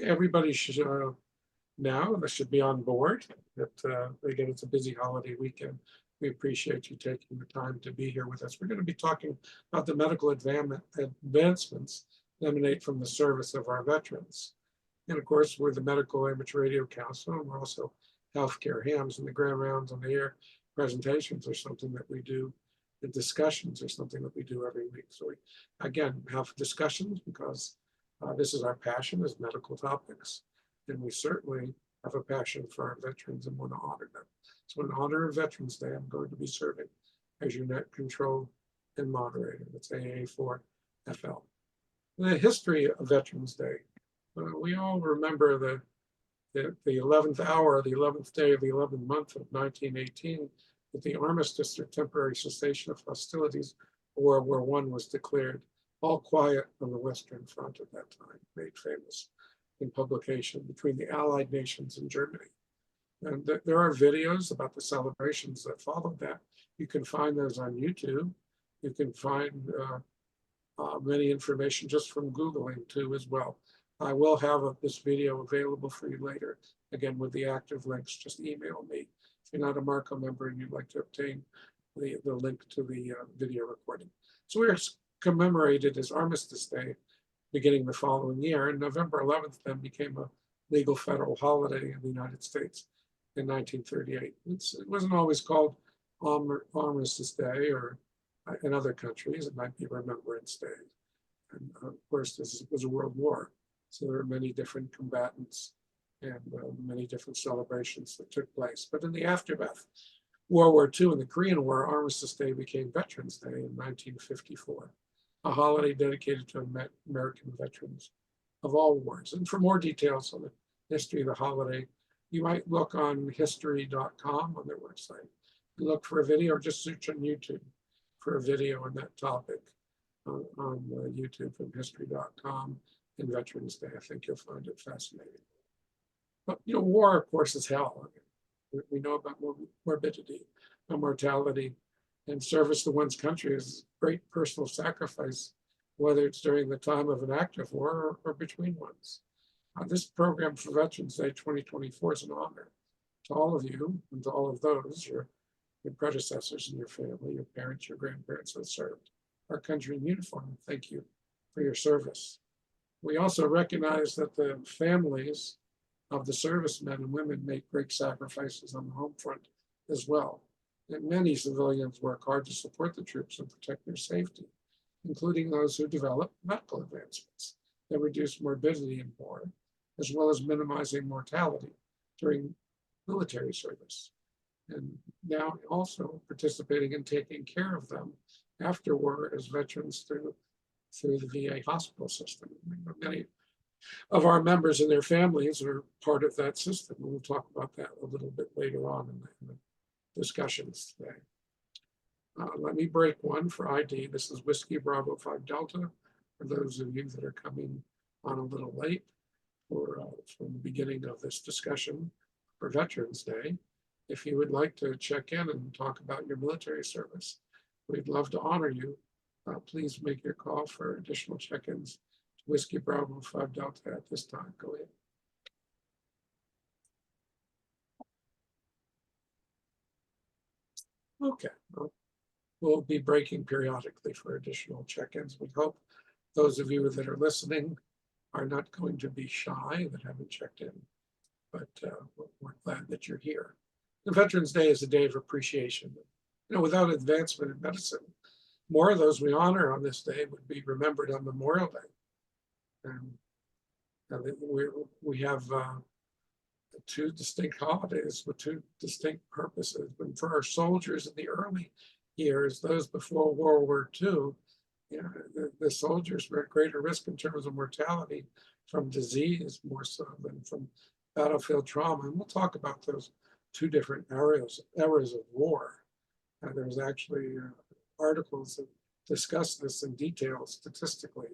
Everybody should now that should be on board. That again, it's a busy holiday weekend. We appreciate you taking the time to be here with us. We're going to be talking about the medical advancements that emanate from the service of our veterans. And of course, we're the Medical Amateur Radio Council, and we're also healthcare hams, and the grand rounds on the air presentations are something that we do. The discussions are something that we do every week. So we, again, have discussions because this is our passion is medical topics. And we certainly have a passion for our veterans and want to honor them. So in honor of Veterans Day, I'm going to be serving as your net control and moderator. That's AA4FL. The history of Veterans Day. We all remember the 11th hour, the 11th day of the 11th month of 1918, that the armistice or temporary cessation of hostilities of World War I was declared. All quiet on the Western Front at that time, made famous in publication between the Allied nations and Germany. And there are videos about the celebrations that followed that. You can find those on YouTube. You can find many information just from Googling too as well. I will have this video available for you later, again with the active links. Just email me if you're not a Marco member and you'd like to obtain the link to the video recording. So we're commemorated as Armistice Day beginning the following year, and November 11th then became a legal federal holiday in the United States in 1938. It wasn't always called Armistice Day, or in other countries it might be Remembrance Day. And of course, this was a world war, so there are many different combatants and many different celebrations that took place. But in the aftermath, World War II and the Korean War, Armistice Day became Veterans Day in 1954, a holiday dedicated to American veterans of all wars. And for more details on the history of the holiday, you might look on history.com on their website. You look for a video, or just search on YouTube for a video on that topic on YouTube from history.com and Veterans Day. I think you'll find it fascinating. But war, of course, is hell. We know about morbidity and mortality, and service to one's country is great personal sacrifice, whether it's during the time of an active war or between ones. This program for Veterans Day 2024 is an honor to all of you and to all of those, your predecessors in your family, your parents, your grandparents that served our country in uniform. Thank you for your service. We also recognize that the families of the servicemen and women make great sacrifices on the home front as well. And many civilians work hard to support the troops and protect their safety, including those who develop medical advancements that reduce morbidity in war, as well as minimizing mortality during military service. And now also participating in taking care of them after war as veterans through the VA hospital system. Many of our members and their families are part of that system. And we'll talk about that a little bit later on in the discussions today. Let me break one for ID. This is Whiskey Bravo 5 Delta, for those of you that are coming on a little late from the beginning of this discussion for Veterans Day. If you would like to check in and talk about your military service, we'd love to honor you. Please make your call for additional check-ins to Whiskey Bravo 5 Delta at this time. Go ahead. Okay, well, we'll be breaking periodically for additional check-ins. We hope those of you that are listening are not going to be shy that haven't checked in, but we're glad that you're here. The Veterans Day is a day of appreciation. Without advancement in medicine, more of those we honor on this day would be remembered on Memorial Day. And we have two distinct holidays with two distinct purposes. But for our soldiers in the early years, those before World War II, the soldiers were at greater risk in terms of mortality from disease more so than from battlefield trauma. And we'll talk about those two different eras of war. There's actually articles that discuss this in detail statistically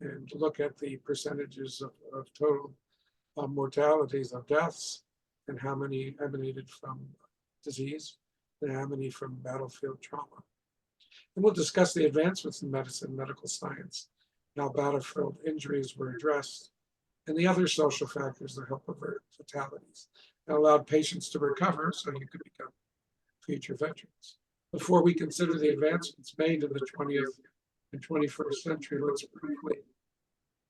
and look at the percentages of total mortalities of deaths and how many emanated from disease and how many from battlefield trauma. And we'll discuss the advancements in medicine, medical science, how battlefield injuries were addressed, and the other social factors that help avert fatalities. It allowed patients to recover so you could become future veterans. Before we consider the advancements made in the 20th and 21st century, let's briefly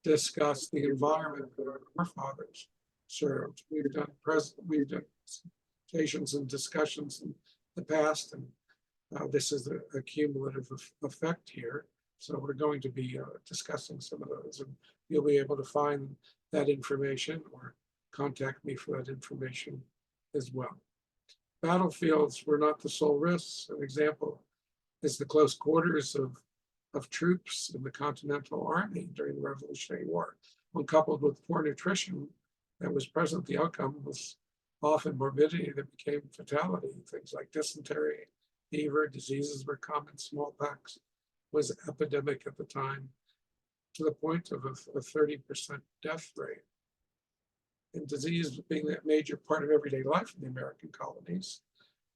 discuss the environment that our forefathers served. We've done presentations and discussions in the past, and this is a cumulative effect here. So we're going to be discussing some of those, and you'll be able to find that information or contact me for that information as well. Battlefields were not the sole risks. An example is the close quarters of troops in the Continental Army during the Revolutionary War. When coupled with poor nutrition that was present, the outcome was often morbidity that became fatality. Things like dysentery, fever, diseases were common, smallpox was epidemic at the time, to the point of a 30% death rate. And disease being a major part of everyday life in the American colonies,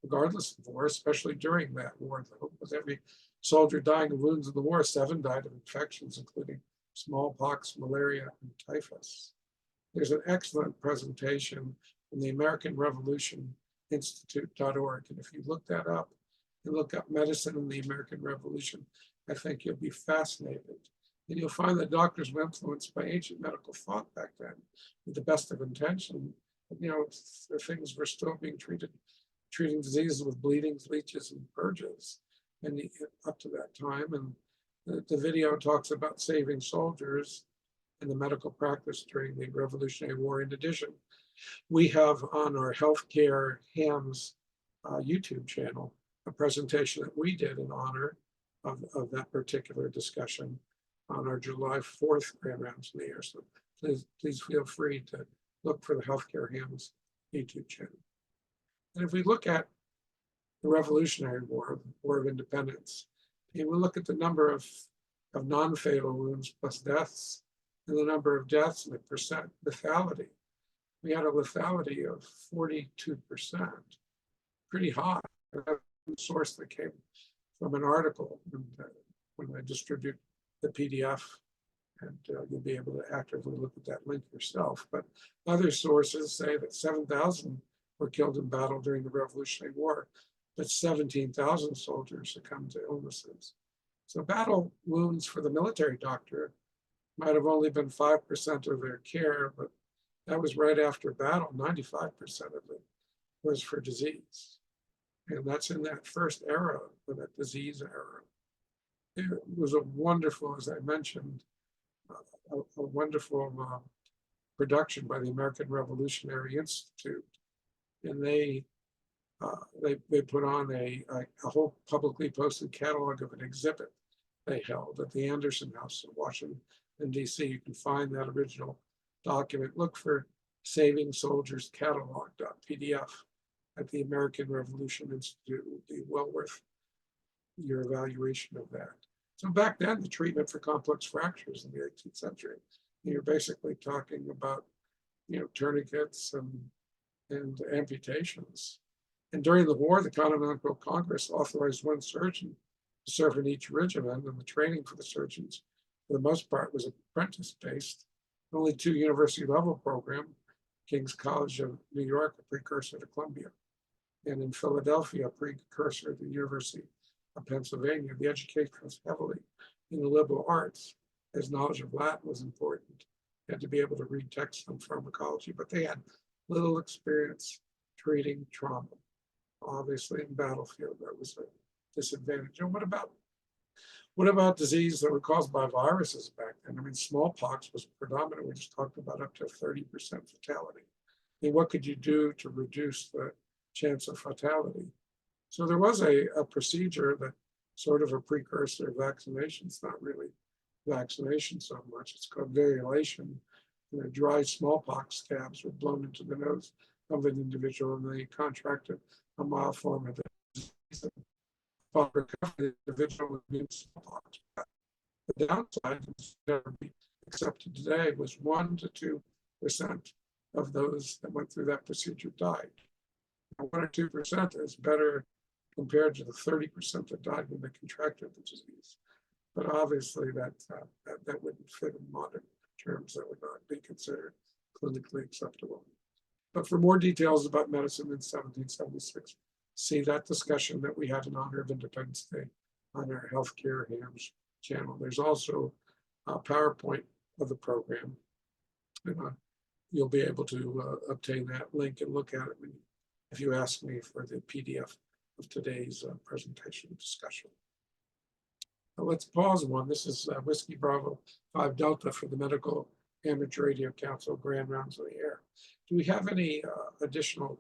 regardless of war, especially during that war, though, with every soldier dying of wounds in the war, 7 died of infections, including smallpox, malaria, and typhus. There's an excellent presentation from the American Revolution Institute.org, and if you look that up and look up medicine in the American Revolution, I think you'll be fascinated. And you'll find that doctors were influenced by ancient medical thought back then with the best of intention. You know, things were still being treating diseases with bleedings, leeches, and purges, and up to that time. And the video talks about saving soldiers and the medical practice during the Revolutionary War. In addition, we have on our Healthcare Hams YouTube channel a presentation that we did in honor of that particular discussion on our July 4th Grand Rounds in the Air. So please feel free to look for the Healthcare Hams YouTube channel. And if we look at the Revolutionary War, the War of Independence, and we look at the number of non-fatal wounds plus deaths, and the number of deaths and the percent lethality, we had a lethality of 42%, pretty high. That's a source that came from an article when I distribute the PDF, and you'll be able to actively look at that link yourself. But other sources say that 7,000 were killed in battle during the Revolutionary War, but 17,000 soldiers succumbed to illnesses. So battle wounds for the military doctor might have only been 5% of their care, but that was right after battle. 95% of it was for disease. And that's in that first era, of that disease era. It was a wonderful, as I mentioned, a wonderful production by the American Revolutionary Institute. And they put on a whole publicly posted catalog of an exhibit they held at the Anderson House in Washington, D.C. You can find that original document. Look for Saving Soldiers Catalog.pdf at the American Revolution Institute. It would be well worth your evaluation of that. So back then, the treatment for complex fractures in the 18th century, you're basically talking about, tourniquets and amputations. And during the war, the Continental Congress authorized 1 surgeon to serve in each regiment, and the training for the surgeons, for the most part, was apprentice-based. Only 2 university-level program, King's College of New York, a precursor to Columbia, and in Philadelphia, a precursor to the University of Pennsylvania. The education was heavily in the liberal arts, as knowledge of Latin was important. You had to be able to read texts on pharmacology, but they had little experience treating trauma. Obviously, in battlefield, that was a disadvantage. And what about disease that were caused by viruses back then? I mean, smallpox was predominant. We just talked about up to 30% fatality. I mean, what could you do to reduce the chance of fatality? So there was a procedure that sort of a precursor of vaccination. It's not really vaccination so much. It's called variolation. Dry smallpox scabs were blown into the nose of an individual, and they contracted a mild form of the disease. Upon recovery, the individual would be smallpox. The downside, which never be accepted today, was 1 to 2% of those that went through that procedure died. 1 or 2% is better compared to the 30% that died when they contracted the disease. But obviously that wouldn't fit in modern terms that would not be considered clinically acceptable. But for more details about medicine in 1776, see that discussion that we had in honor of Independence Day on our Healthcare Hams channel. There's also a PowerPoint of the program. And you'll be able to obtain that link and look at it if you ask me for the PDF of today's presentation discussion. Now let's pause one. This is Whiskey Bravo 5 Delta for the Medical Amateur Radio Council Grand Rounds of the Air. Do we have any additional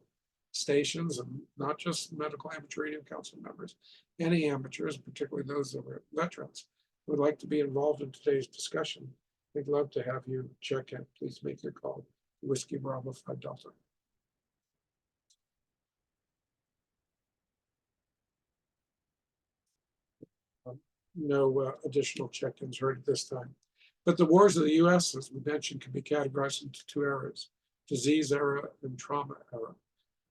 stations, and not just Medical Amateur Radio Council members, any amateurs, particularly those that are veterans, who would like to be involved in today's discussion? We'd love to have you check in. Please make your call to Whiskey Bravo 5 Delta. No additional check-ins heard at this time. But the wars of the US, as we mentioned, can be categorized into two eras: disease era and trauma era.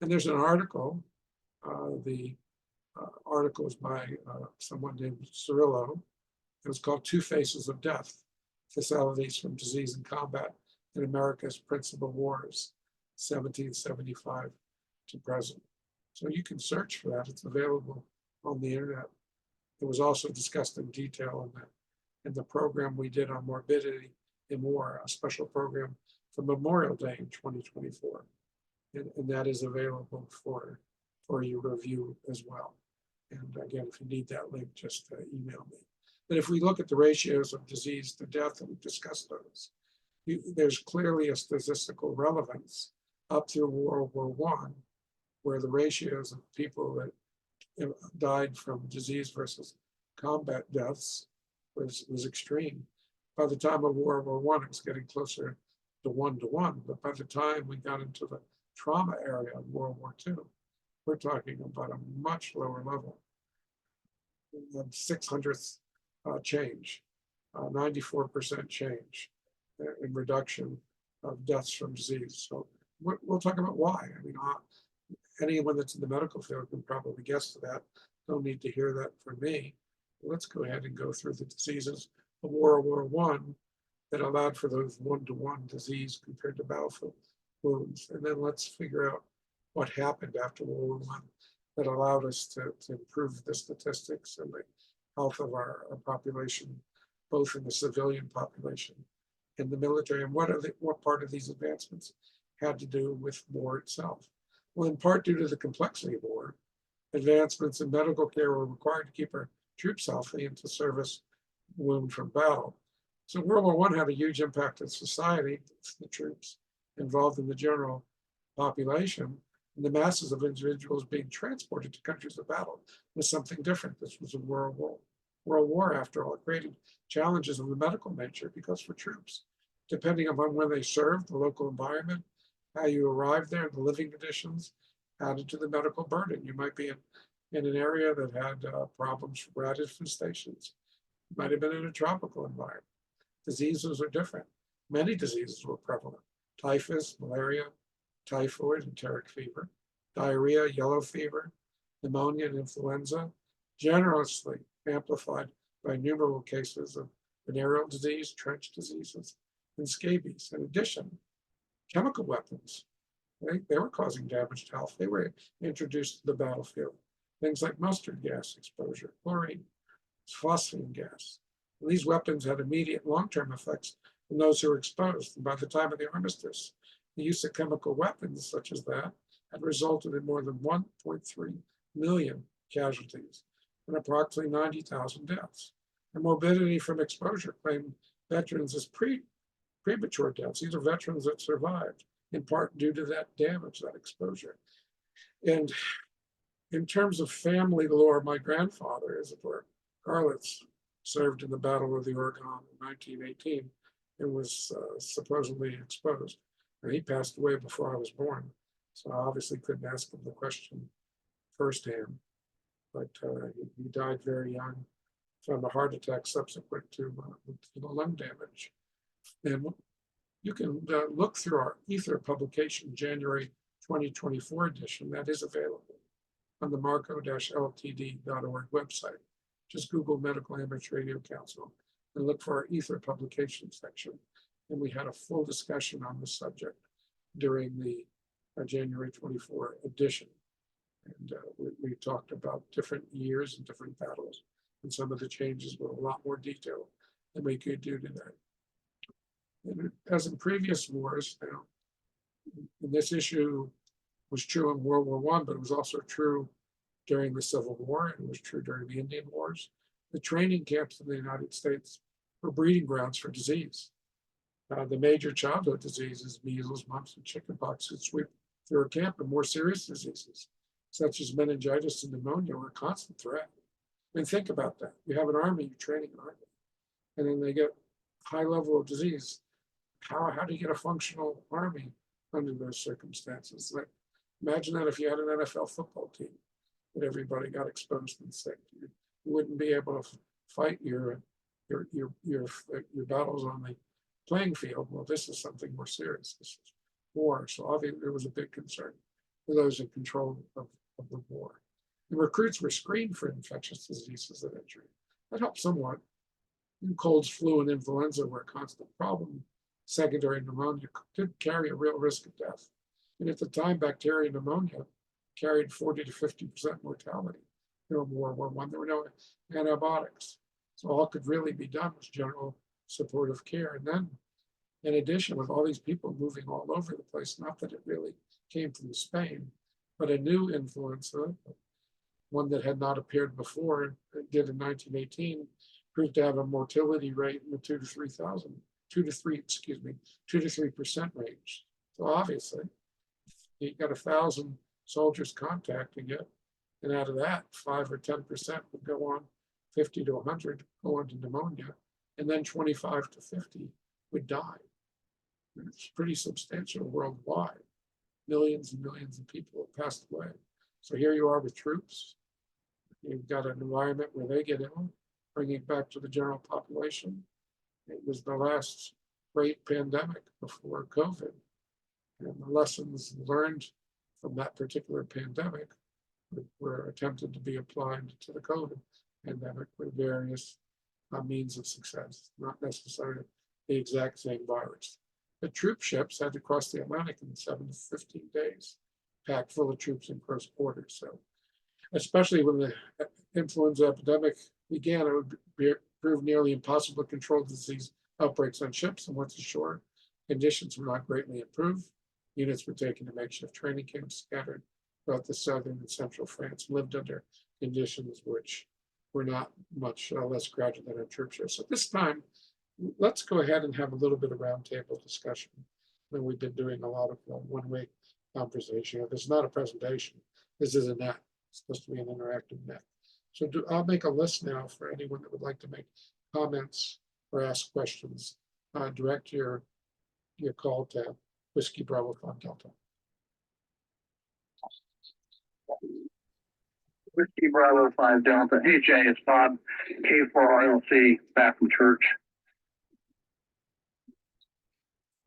And there's an article, the article is by someone named Cirillo. It was called Two Faces of Death, Fatalities from Disease and Combat in America's Principal Wars, 1775 to present. So you can search for that, it's available on the internet. It was also discussed in detail in the program we did on morbidity in war, a special program for Memorial Day in 2024. And that is available for your review as well. And again, if you need that link, just email me. But if we look at the ratios of disease to death, and we've discussed those, there's clearly a statistical relevance up through World War I, where the ratios of people that died from disease versus combat deaths was extreme. By the time of World War I, it was getting closer to 1-to-1. But by the time we got into the trauma area of World War II, we're talking about a much lower level. 600th change, 94% change in reduction of deaths from disease. So we'll talk about why. I mean, anyone that's in the medical field can probably guess to that. Don't need to hear that from me. Let's go ahead and go through the diseases of World War I that allowed for those 1-to-1 disease compared to battlefield wounds. And then let's figure out what happened after World War I that allowed us to improve the statistics and the health of our population, both in the civilian population and the military, and what part of these advancements had to do with war itself. Well, in part due to the complexity of war, advancements in medical care were required to keep our troops healthy and to service wound from battle. So World War I had a huge impact on society, the troops involved in the general population, and the masses of individuals being transported to countries of battle was something different. This was a world war, after all. It created challenges of the medical nature because for troops, depending upon when they served, the local environment, how you arrived there, the living conditions added to the medical burden. You might be in an area that had problems with rat infestations. You might have been in a tropical environment. Diseases are different. Many diseases were prevalent: typhus, malaria, typhoid, enteric fever, diarrhea, yellow fever, pneumonia, and influenza, generously amplified by innumerable cases of venereal disease, trench diseases, and scabies. In addition, chemical weapons, they were causing damage to health. They were introduced to the battlefield. Things like mustard gas exposure, chlorine, phosphine gas. And these weapons had immediate long-term effects on those who were exposed. And by the time of the armistice, the use of chemical weapons such as that had resulted in more than 1.3 million casualties and approximately 90,000 deaths. And morbidity from exposure claimed veterans as premature deaths. These are veterans that survived, in part due to that damage, that exposure. And in terms of family lore, my grandfather, as it were, Garlitz, served in the Battle of the Oregon in 1918 and was supposedly exposed. And he passed away before I was born, so I obviously couldn't ask him the question firsthand. But he died very young from a heart attack subsequent to the lung damage. And you can look through our Ether publication, January 2024 edition, that is available on the marco-ltd.org website. Just Google Medical Amateur Radio Council and look for our Ether publication section. And we had a full discussion on the subject during the January 24 edition. And we talked about different years and different battles, and some of the changes with a lot more detail than we could do today. And as in previous wars, now, and this issue was true in World War I, but it was also true during the Civil War, and it was true during the Indian Wars. The training camps in the United States were breeding grounds for disease. The major childhood diseases, measles, mumps, and chickenpox, would sweep through a camp, and more serious diseases, such as meningitis and pneumonia, were a constant threat. I mean, think about that. You have an army, you're training an army, and then they get high level of disease. How do you get a functional army under those circumstances? Like, imagine that if you had an NFL football team that everybody got exposed and sick. You wouldn't be able to fight your battles on the playing field. Well, this is something more serious. This is war. So obviously there was a big concern for those in control of the war. The recruits were screened for infectious diseases at entry. That helped somewhat. Colds, flu, and influenza were a constant problem. Secondary pneumonia could carry a real risk of death. And at the time, bacterial pneumonia carried 40 to 50% mortality. During World War I, there were no antibiotics. So all could really be done was general supportive care. And then, in addition, with all these people moving all over the place, not that it really came from Spain, but a new influenza, one that had not appeared before, it did in 1918, proved to have a mortality rate in the 2 to 3% range. So obviously, you got 1,000 soldiers contacting it, and out of that, 5 or 10% would go on, 50 to 100 go on to pneumonia, and then 25 to 50 would die. And it's pretty substantial worldwide. Millions and millions of people have passed away. So here you are with troops. You've got an environment where they get ill, bringing it back to the general population. It was the last great pandemic before COVID. And the lessons learned from that particular pandemic were attempted to be applied to the COVID pandemic with various means of success, not necessarily the exact same virus. The troop ships had to cross the Atlantic in 7 to 15 days, packed full of troops in close quarters. So, especially when the influenza epidemic began, it would prove nearly impossible to control disease outbreaks on ships, and once ashore, conditions were not greatly improved. Units were taken to makeshift training camps scattered throughout the southern and central France, lived under conditions which were not much less gradual than a troop ship. So this time, let's go ahead and have a little bit of roundtable discussion. When we've been doing a lot of one-way conversation. This is not a presentation. This is a net. It's supposed to be an interactive net. So I'll make a list now for anyone that would like to make comments or ask questions. Direct your call to Whiskey Bravo 5 Delta. Whiskey Bravo 5 Delta. Hey Jay, it's Bob, K4RLC, back from church.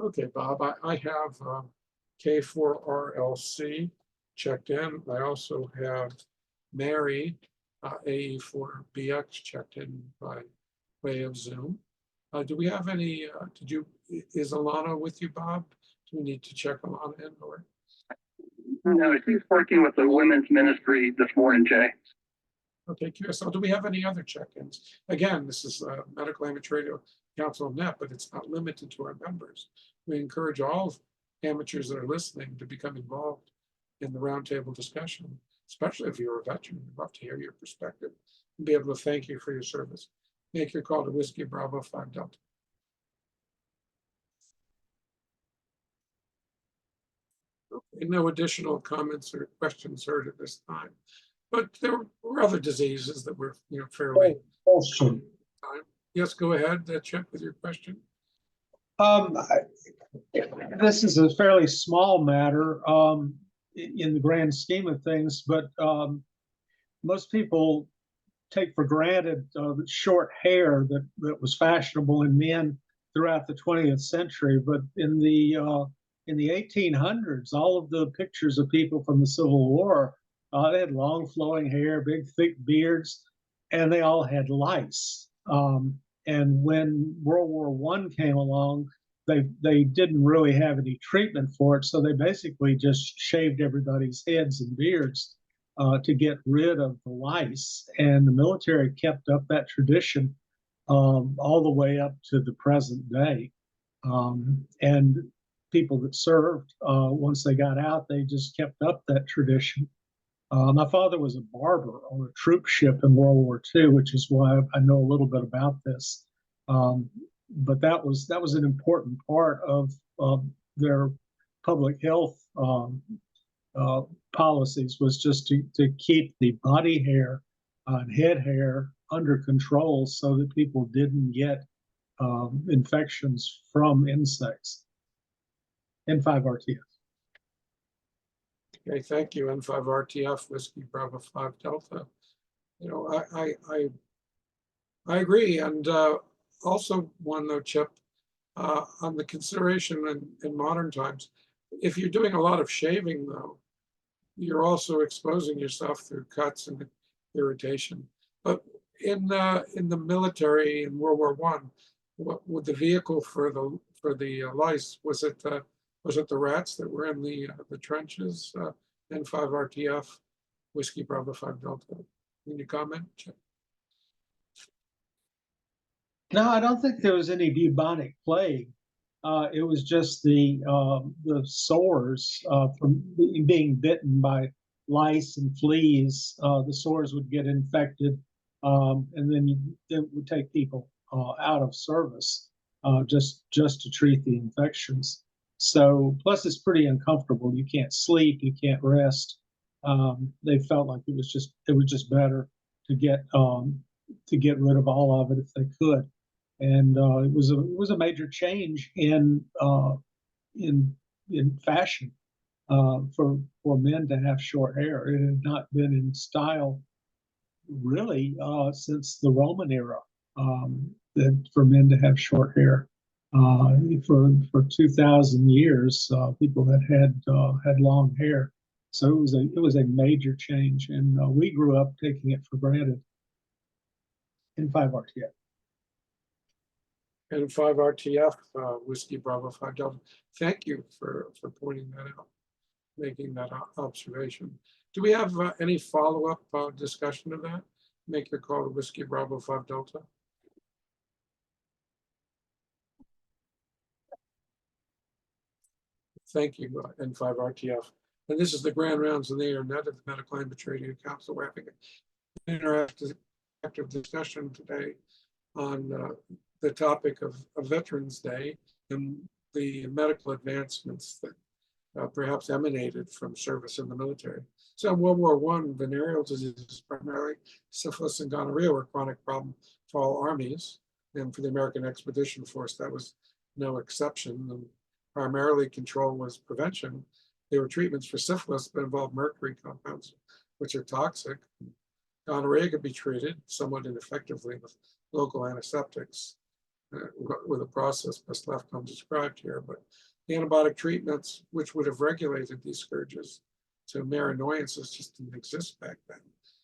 Okay, Bob, I have K4RLC checked in. I also have Mary, AE4BX checked in by way of Zoom. Do we have any, is Alana with you, Bob? Do we need to check Alana in or? No, she's working with the women's ministry this morning, Jay. Okay, QSL, do we have any other check-ins? Again, this is Medical Amateur Radio Council of Net, but it's not limited to our members. We encourage all amateurs that are listening to become involved in the roundtable discussion, especially if you're a veteran. We'd love to hear your perspective and be able to thank you for your service. Make your call to Whiskey Bravo 5 Delta. Okay, no additional comments or questions heard at this time, but there were other diseases that were, fairly. Yes, go ahead, Chip, with your question. This is a fairly small matter in the grand scheme of things, but most people take for granted the short hair that was fashionable in men throughout the 20th century. But in the 1800s, all of the pictures of people from the Civil War, they had long flowing hair, big thick beards, and they all had lice. And when World War I came along, they didn't really have any treatment for it, so they basically just shaved everybody's heads and beards to get rid of the lice. And the military kept up that tradition all the way up to the present day. And people that served, once they got out, they just kept up that tradition. My father was a barber on a troop ship in World War II, which is why I know a little bit about this. But that was an important part of their public health policies, was just to keep the body hair and head hair under control so that people didn't get infections from insects. N5-RTF. Okay, thank you. N5-RTF, Whiskey Bravo 5 Delta. You know, I agree. And also one though, Chip, on the consideration in modern times, if you're doing a lot of shaving though, you're also exposing yourself through cuts and irritation. But in the military in World War I, what would the vehicle for the lice, was it the rats that were in the trenches? N5-RTF, Whiskey Bravo 5 Delta. Can you comment, Chip? No, I don't think there was any bubonic plague. It was just the sores from being bitten by lice and fleas. The sores would get infected, and then it would take people out of service just to treat the infections. So, plus it's pretty uncomfortable. You can't sleep, you can't rest. They felt like it was just better to get rid of all of it if they could. And it was a major change in fashion for men to have short hair. It had not been in style really since the Roman era, that for men to have short hair. For 2,000 years, people had long hair, so it was a major change, and we grew up taking it for granted. N5-RTF. N5-RTF, Whiskey Bravo 5 Delta. Thank you for pointing that out, making that observation. Do we have any follow-up discussion of that? Make your call to Whiskey Bravo 5 Delta. Thank you, N5-RTF. And this is the grand rounds on the internet of the Medical Language Radio Council. We're having an interactive discussion today on the topic of Veterans Day and the medical advancements that perhaps emanated from service in the military. So in World War I, venereal diseases, primarily syphilis and gonorrhea, were a chronic problem for all armies. And for the American Expedition Force, that was no exception. And primarily control was prevention. There were treatments for syphilis that involved mercury compounds, which are toxic. Gonorrhea could be treated somewhat ineffectively with local antiseptics, with a process best left undescribed here. But the antibiotic treatments, which would have regulated these scourges to mere annoyances, just didn't exist back then.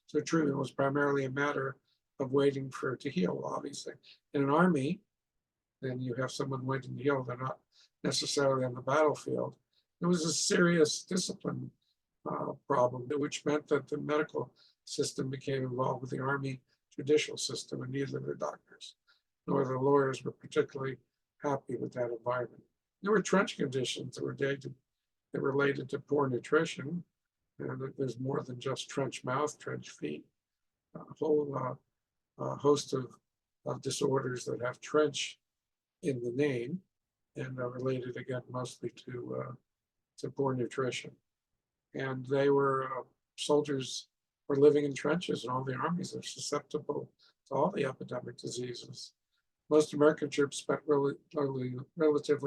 So treatment was primarily a matter of waiting for it to heal, obviously. In an army, then you have someone waiting to heal. They're not necessarily on the battlefield. It was a serious discipline problem, which meant that the medical system became involved with the army judicial system, and neither the doctors nor the lawyers were particularly happy with that environment. There were trench conditions that were related to poor nutrition, and there's more than just trench mouth, trench feet, a whole host of disorders that have trench in the name and are related again mostly to poor nutrition. And they were soldiers were living in trenches, and all the armies are susceptible to all the epidemic diseases. Most American troops spent relatively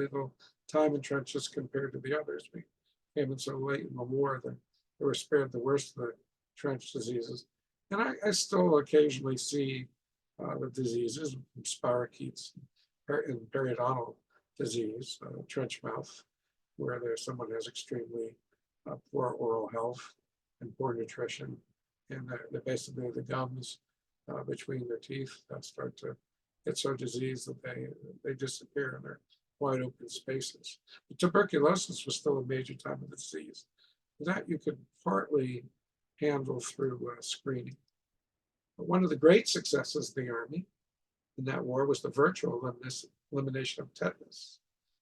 little time in trenches compared to the others. We came in so late in the war that they were spared the worst of the trench diseases. And I still occasionally see the diseases, spirochetes and periodontal disease, trench mouth, where someone has extremely poor oral health and poor nutrition, and they're basically the gums between their teeth that start to get so diseased that they disappear, and their wide open spaces. But tuberculosis was still a major type of disease. That you could partly handle through screening. But one of the great successes of the Army in that war was the virtual elimination of tetanus.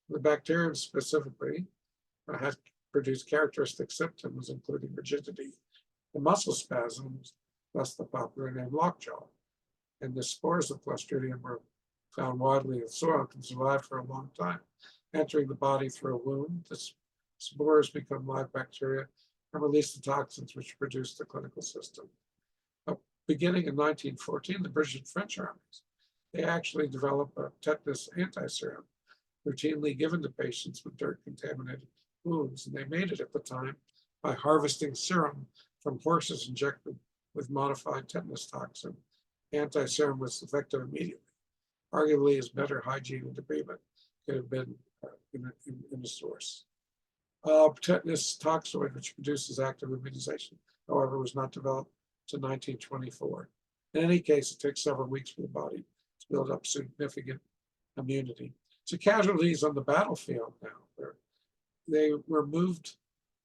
The bacterium specifically had produced characteristic symptoms, including rigidity and muscle spasms, thus the popular name lockjaw. And the spores of Clostridium were found widely in soil and can survive for a long time. Entering the body through a wound, the spores become live bacteria and release the toxins which produce the clinical system. Beginning in 1914, the British and French armies, they actually developed a tetanus anti-serum routinely given to patients with dirt-contaminated wounds. And they made it at the time by harvesting serum from horses injected with modified tetanus toxin. Anti-serum was effective immediately. Arguably, as better hygiene and debridement could have been in the source. Tetanus toxoid, which produces active immunization, however, was not developed to 1924. In any case, it takes several weeks for the body to build up significant immunity. So casualties on the battlefield now, they were moved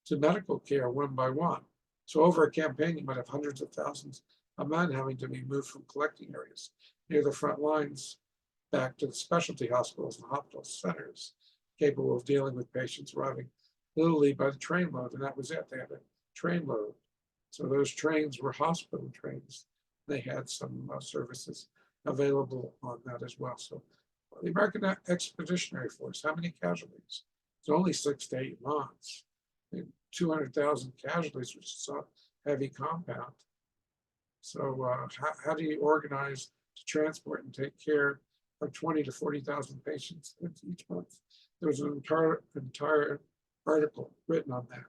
to medical care one by one. So over a campaign, you might have hundreds of thousands of men having to be moved from collecting areas near the front lines back to the specialty hospitals and hospital centers, capable of dealing with patients arriving literally by the train load, and that was it. They had a train load. So those trains were hospital trains. They had some services available on that as well. So the American Expeditionary Force, how many casualties? It's only 6 to 8 months. 200,000 casualties, which is a heavy compound. So how do you organize to transport and take care of 20 to 40,000 patients each month? There was an entire article written on that,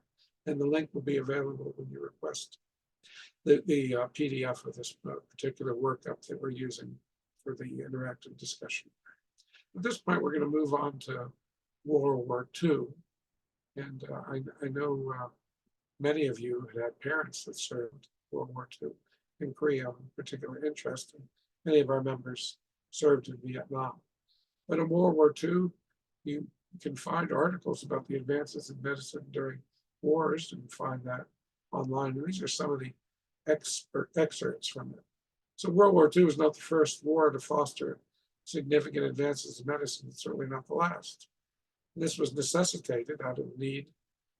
and the link will be available when you request the PDF of this particular workup that we're using for the interactive discussion. At this point, we're going to move on to World War II. And I know many of you had parents that served World War II in Korea, of particular interest, and many of our members served in Vietnam. But in World War II, you can find articles about the advances in medicine during wars, and find that online. And these are some of the excerpts from it. So World War II was not the first war to foster significant advances in medicine, it's certainly not the last. And this was necessitated out of need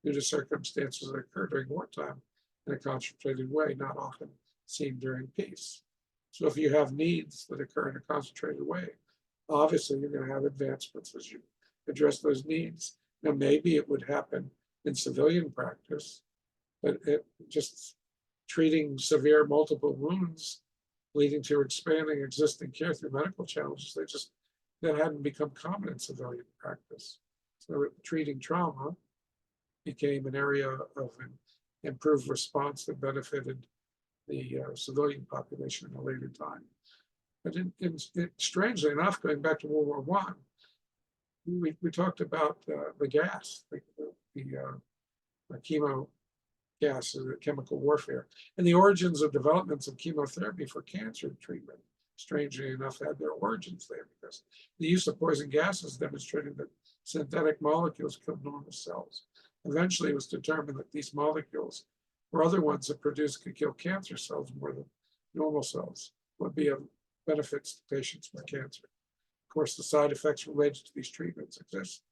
due to circumstances that occurred during wartime in a concentrated way, not often seen during peace. So if you have needs that occur in a concentrated way, obviously you're going to have advancements as you address those needs. Now, maybe it would happen in civilian practice, but just treating severe multiple wounds leading to expanding existing care through medical challenges, that hadn't become common in civilian practice. So treating trauma became an area of an improved response that benefited the civilian population in a later time. But strangely enough, going back to World War I, we talked about the gas, the chemo gas, the chemical warfare, and the origins of developments of chemotherapy for cancer treatment, strangely enough, had their origins there, because the use of poison gases demonstrated that synthetic molecules killed normal cells. Eventually, it was determined that these molecules or other ones that could kill cancer cells more than normal cells, would be of benefits to patients with cancer. Of course, the side effects related to these treatments exist,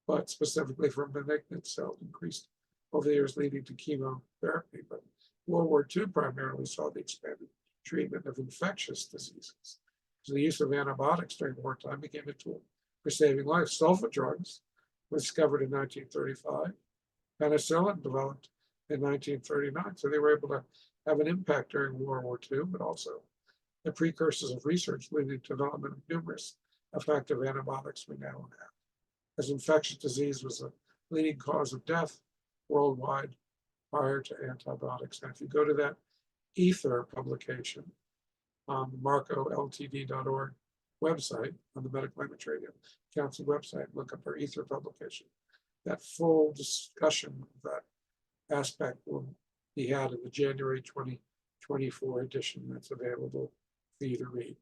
but specifically for malignant cells increased over the years, leading to chemotherapy. But World War II primarily saw the expanded treatment of infectious diseases. So the use of antibiotics during wartime became a tool for saving life. Sulfa drugs were discovered in 1935. Penicillin developed in 1939. So they were able to have an impact during World War II, but also the precursors of research leading to development of numerous effective antibiotics we now have. As infectious disease was a leading cause of death worldwide prior to antibiotics. And if you go to that Ether publication on the marcoltd.org website, on the Medical Language Radio Council website, look up our Ether publication. That full discussion of that aspect will be had in the January 2024 edition that's available for you to read.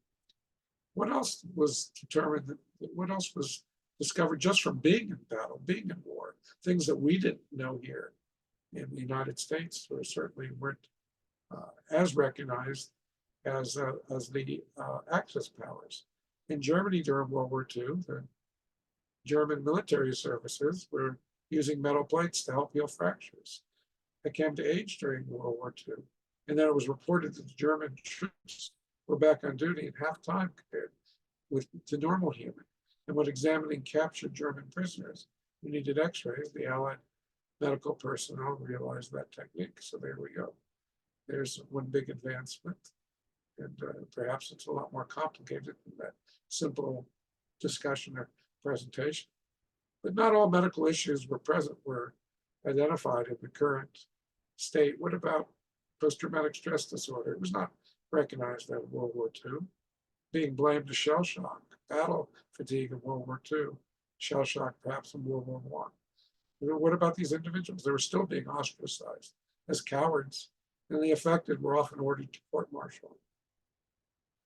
What else was determined? What else was discovered just from being in battle, being in war, things that we didn't know here in the United States, or certainly weren't as recognized as the Axis powers. In Germany during World War II, the German military services were using metal plates to help heal fractures. They came to age during World War II. And then it was reported that the German troops were back on duty in half time compared to normal healing. And when examining captured German prisoners who needed x-rays, the Allied medical personnel realized that technique. So there we go. There's one big advancement. And perhaps it's a lot more complicated than that simple discussion or presentation. But not all medical issues were identified in the current state. What about post-traumatic stress disorder? It was not recognized in World War II, being blamed to shell shock, battle fatigue in World War II, shell shock perhaps in World War I. What about these individuals? They were still being ostracized as cowards, and the affected were often ordered to court-martial.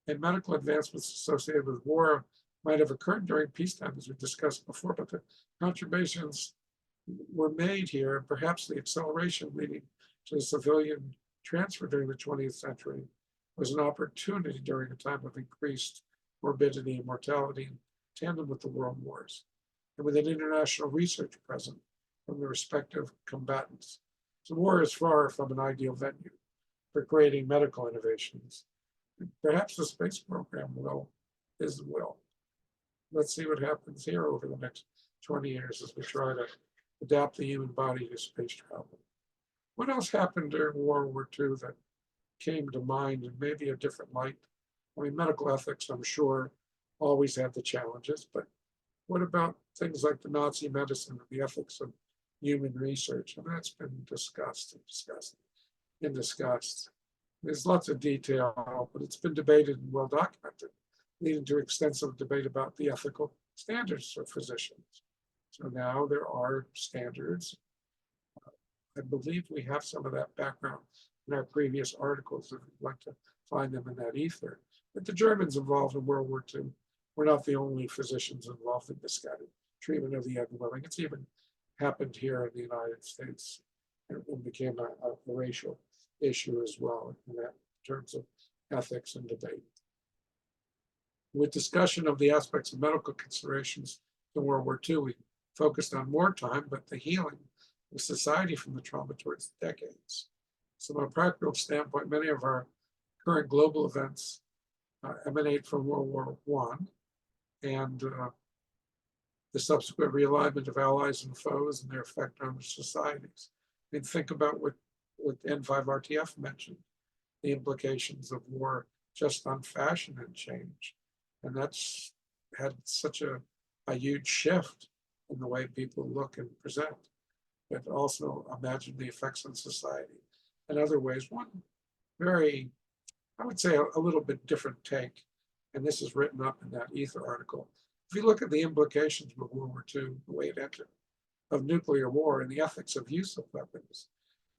And medical advancements associated with war might have occurred during peacetime, as we discussed before, but the contributions were made here, and perhaps the acceleration leading to the civilian transfer during the 20th century was an opportunity during a time of increased morbidity and mortality in tandem with the world wars, and with an international research present from the respective combatants. So war is far from an ideal venue for creating medical innovations. Perhaps the space program is. Let's see what happens here over the next 20 years as we try to adapt the human body to space travel. What else happened during World War II that came to mind in maybe a different light? I mean, medical ethics, I'm sure, always had the challenges, but what about things like the Nazi medicine and the ethics of human research? And that's been discussed. There's lots of detail, but it's been debated and well documented, leading to extensive debate about the ethical standards for physicians. So now there are standards. I believe we have some of that background in our previous articles, if you'd like to find them in that ether. But the Germans involved in World War II were not the only physicians involved in this kind of treatment of the unwilling. It's even happened here in the United States and became a racial issue as well in that terms of ethics and debate. With discussion of the aspects of medical considerations in World War II, we focused on wartime, but the healing of society from the trauma towards decades. So from a practical standpoint, many of our current global events emanate from World War I and the subsequent realignment of allies and foes and their effect on societies. I mean, think about what N5RTF mentioned, the implications of war just on fashion and change. And that's had such a huge shift in the way people look and present, but also imagine the effects on society in other ways. One very, I would say a little bit different take, and this is written up in that Ether article. If you look at the implications of World War II, the way it entered, of nuclear war and the ethics of use of weapons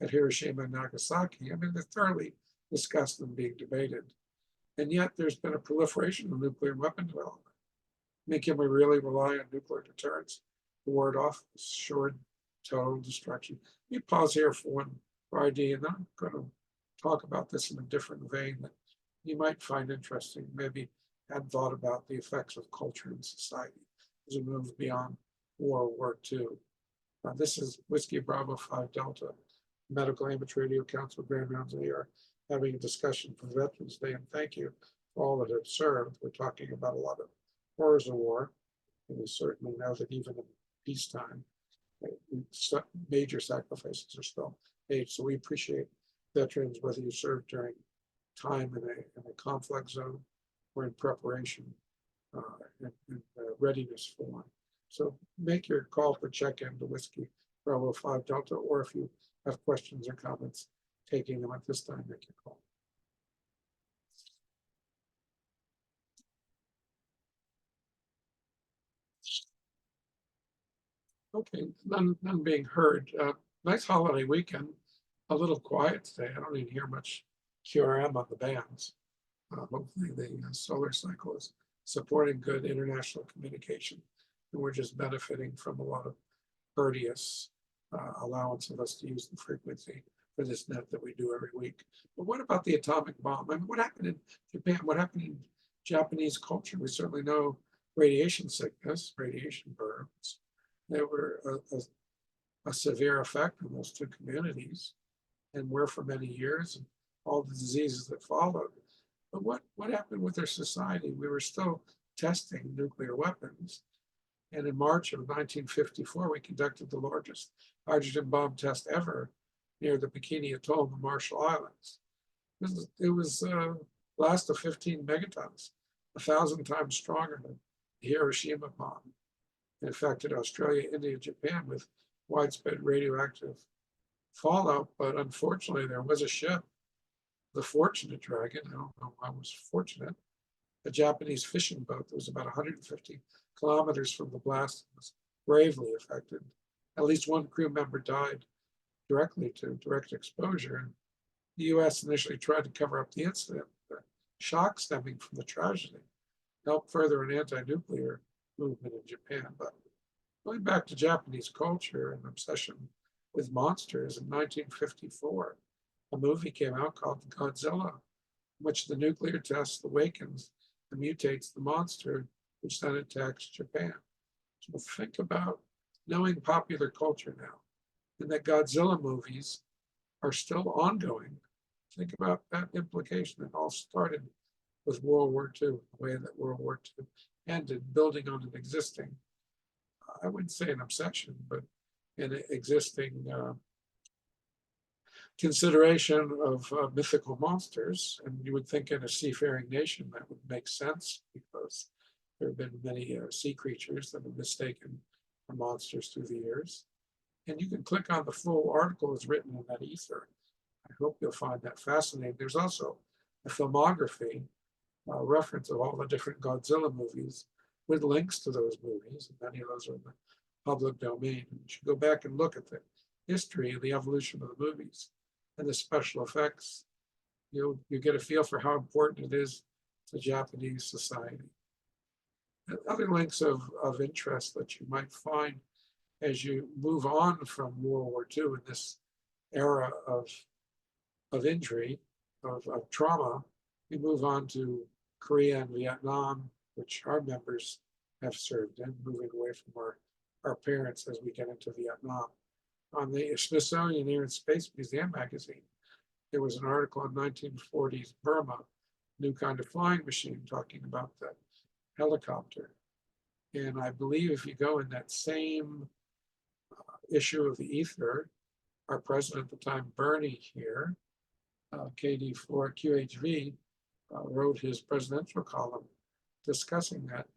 at Hiroshima and Nagasaki, I mean, they're thoroughly discussed and being debated. And yet there's been a proliferation of nuclear weapon development. I mean, can we really rely on nuclear deterrence to ward off assured total destruction? Let me pause here for ID, and then I'm going to talk about this in a different vein that you might find interesting, maybe hadn't thought about the effects of culture and society as we move beyond World War II. This is Whiskey Bravo 5 Delta, Medical Amateur Radio Council Grand Rounds. We are having a discussion for Veterans Day, and thank you for all that have served. We're talking about a lot of horrors of war, and we certainly know that even in peacetime, major sacrifices are still made. So we appreciate veterans, whether you served during time in a conflict zone or in preparation and readiness for one. So make your call for check-in to Whiskey Bravo 5 Delta, or if you have questions or comments, taking them at this time, make your call. Okay, none being heard. Nice holiday weekend. A little quiet today. I don't even hear much QRM on the bands. Hopefully the solar cycle is supporting good international communication and we're just benefiting from a lot of courteous allowance of us to use the frequency for this net that we do every week. But what about the atomic bomb? I mean, what happened in Japan? What happened in Japanese culture? We certainly know radiation sickness, radiation burns. They were a severe effect on those two communities and were for many years, and all the diseases that followed. But what happened with their society? We were still testing nuclear weapons. And in March of 1954, we conducted the largest hydrogen bomb test ever near the Bikini Atoll in the Marshall Islands. It was a blast of 15 megatons, 1,000 times stronger than the Hiroshima bomb. It affected Australia, India, Japan with widespread radioactive fallout, but unfortunately there was a ship, the Fortunate Dragon, I don't know why it was fortunate, a Japanese fishing boat that was about 150 kilometers from the blast, was gravely affected. At least one crew member died directly to direct exposure. And the US initially tried to cover up the incident. The shock stemming from the tragedy helped further an anti-nuclear movement in Japan. But going back to Japanese culture and obsession with monsters, in 1954, a movie came out called Godzilla, in which the nuclear test awakens and mutates the monster, which then attacks Japan. So think about knowing popular culture now, and that Godzilla movies are still ongoing. Think about that implication. It all started with World War II, the way that World War II ended, building on an existing, I wouldn't say an obsession, but an existing consideration of mythical monsters. And you would think in a seafaring nation that would make sense, because there have been many sea creatures that have mistaken for monsters through the years. And you can click on the full article is written in that ether. I hope you'll find that fascinating. There's also a filmography reference of all the different Godzilla movies with links to those movies. And many of those are in the public domain. And you should go back and look at the history of the evolution of the movies and the special effects. You get a feel for how important it is to Japanese society. And other links of interest that you might find as you move on from World War II in this era of injury, of trauma, we move on to Korea and Vietnam, which our members have served in, moving away from our parents as we get into Vietnam. On the Smithsonian Air and Space Museum magazine, there was an article in 1940s Burma, new kind of flying machine, talking about the helicopter. And I believe if you go in that same issue of the ether, our president at the time, Bernie here, KD4 QHV, wrote his presidential column discussing that.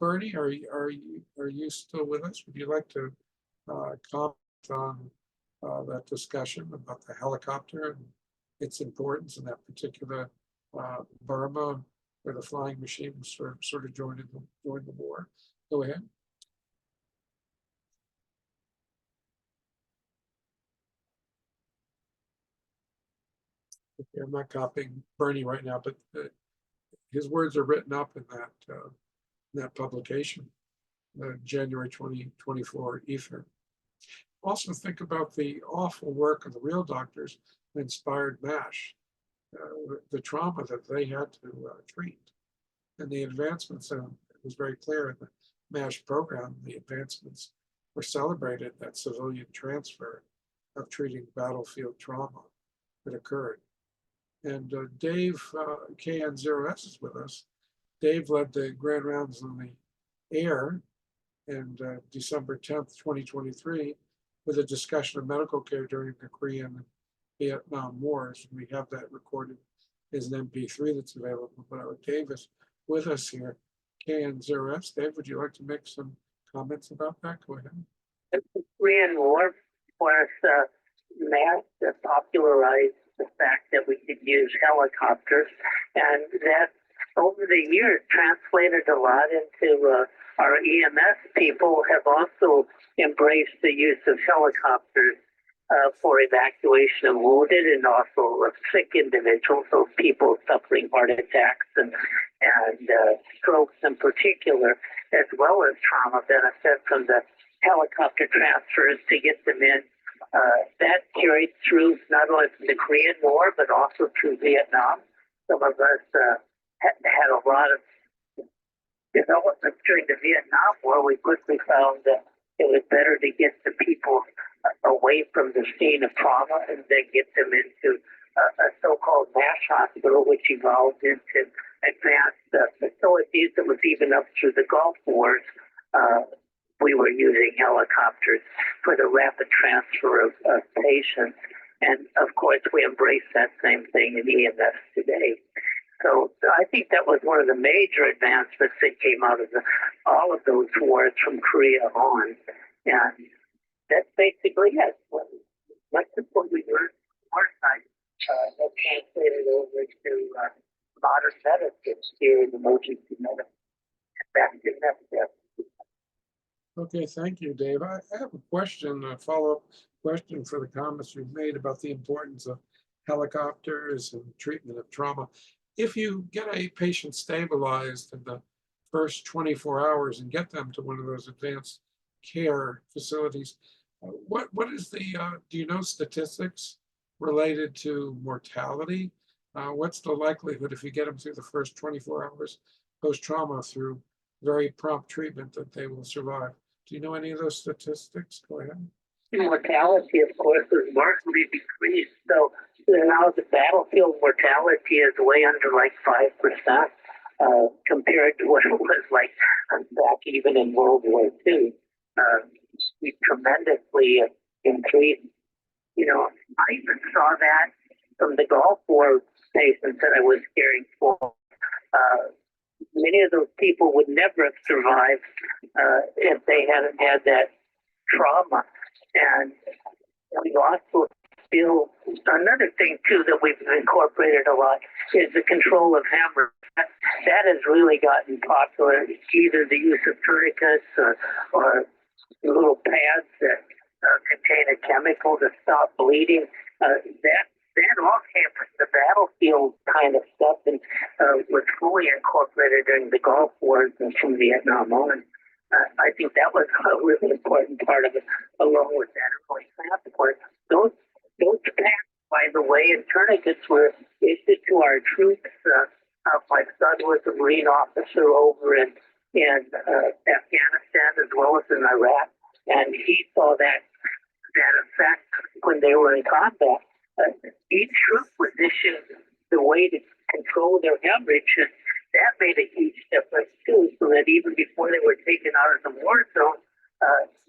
Bernie, are you still with us? Would you like to comment on that discussion about the helicopter and its importance in that particular Burma, where the flying machine was sort of joined the war? Go ahead. Okay, I'm not copying Bernie right now, but his words are written up in that publication, the January 2024 ether. Also think about the awful work of the real doctors who inspired MASH, the trauma that they had to treat, and the advancements. It was very clear in the MASH program, the advancements were celebrated, that civilian transfer of treating battlefield trauma that occurred. And Dave, KN0S is with us. Dave led the grand rounds in the air and December 10th, 2023, with a discussion of medical care during the Korean and Vietnam Wars. We have that recorded as an MP3 that's available. But Dave is with us here. KN0S. Dave, would you like to make some comments about that? Go ahead. The Korean War was MASH that popularized the fact that we could use helicopters, and that over the years translated a lot into our EMS people have also embraced the use of helicopters for evacuation of wounded and also of sick individuals, so people suffering heart attacks and strokes in particular. as well as trauma benefit from the helicopter transfers to get them in. That carried through not only from the Korean War, but also through Vietnam. Some of us had a lot of development during the Vietnam War. We quickly found that it was better to get the people away from the scene of trauma and then get them into a so-called MASH hospital, which evolved into advanced facilities that was even up through the Gulf Wars. We were using helicopters for the rapid transfer of patients. And of course, we embrace that same thing in EMS today. So I think that was one of the major advancements that came out of all of those wars from Korea on. And that's basically it. Much of what we learned from our side that translated over to modern medicine here in emergency medicine. Back to that step. Okay, thank you, Dave. I have a question, a follow-up question for the comments you've made about the importance of helicopters and treatment of trauma. If you get a patient stabilized in the first 24 hours and get them to one of those advanced care facilities, what is the, do you know statistics related to mortality? What's the likelihood if you get them through the first 24 hours post-trauma through very prompt treatment that they will survive? Do you know any of those statistics? Go ahead. Mortality, of course, was markedly decreased. So now the battlefield mortality is way under like 5% compared to what it was like back even in World War II. We tremendously increased. You know, I even saw that from the Gulf War patients that I was caring for. Many of those people would never have survived if they hadn't had that trauma. And we also feel another thing too that we've incorporated a lot is the control of hemorrhage. That has really gotten popular. Either the use of tourniquets or little pads that contain a chemical to stop bleeding. That all came from the battlefield kind of stuff and was fully incorporated during the Gulf Wars and from Vietnam on. I think that was a really important part of it, along with that early transport. Those pads, by the way, and tourniquets were issued to our troops. My son was a Marine officer over in Afghanistan as well as in Iraq, and he saw that effect when they were in combat. Each troop was issued the way to control their hemorrhage, and that made a huge difference too, so that even before they were taken out of the war zone,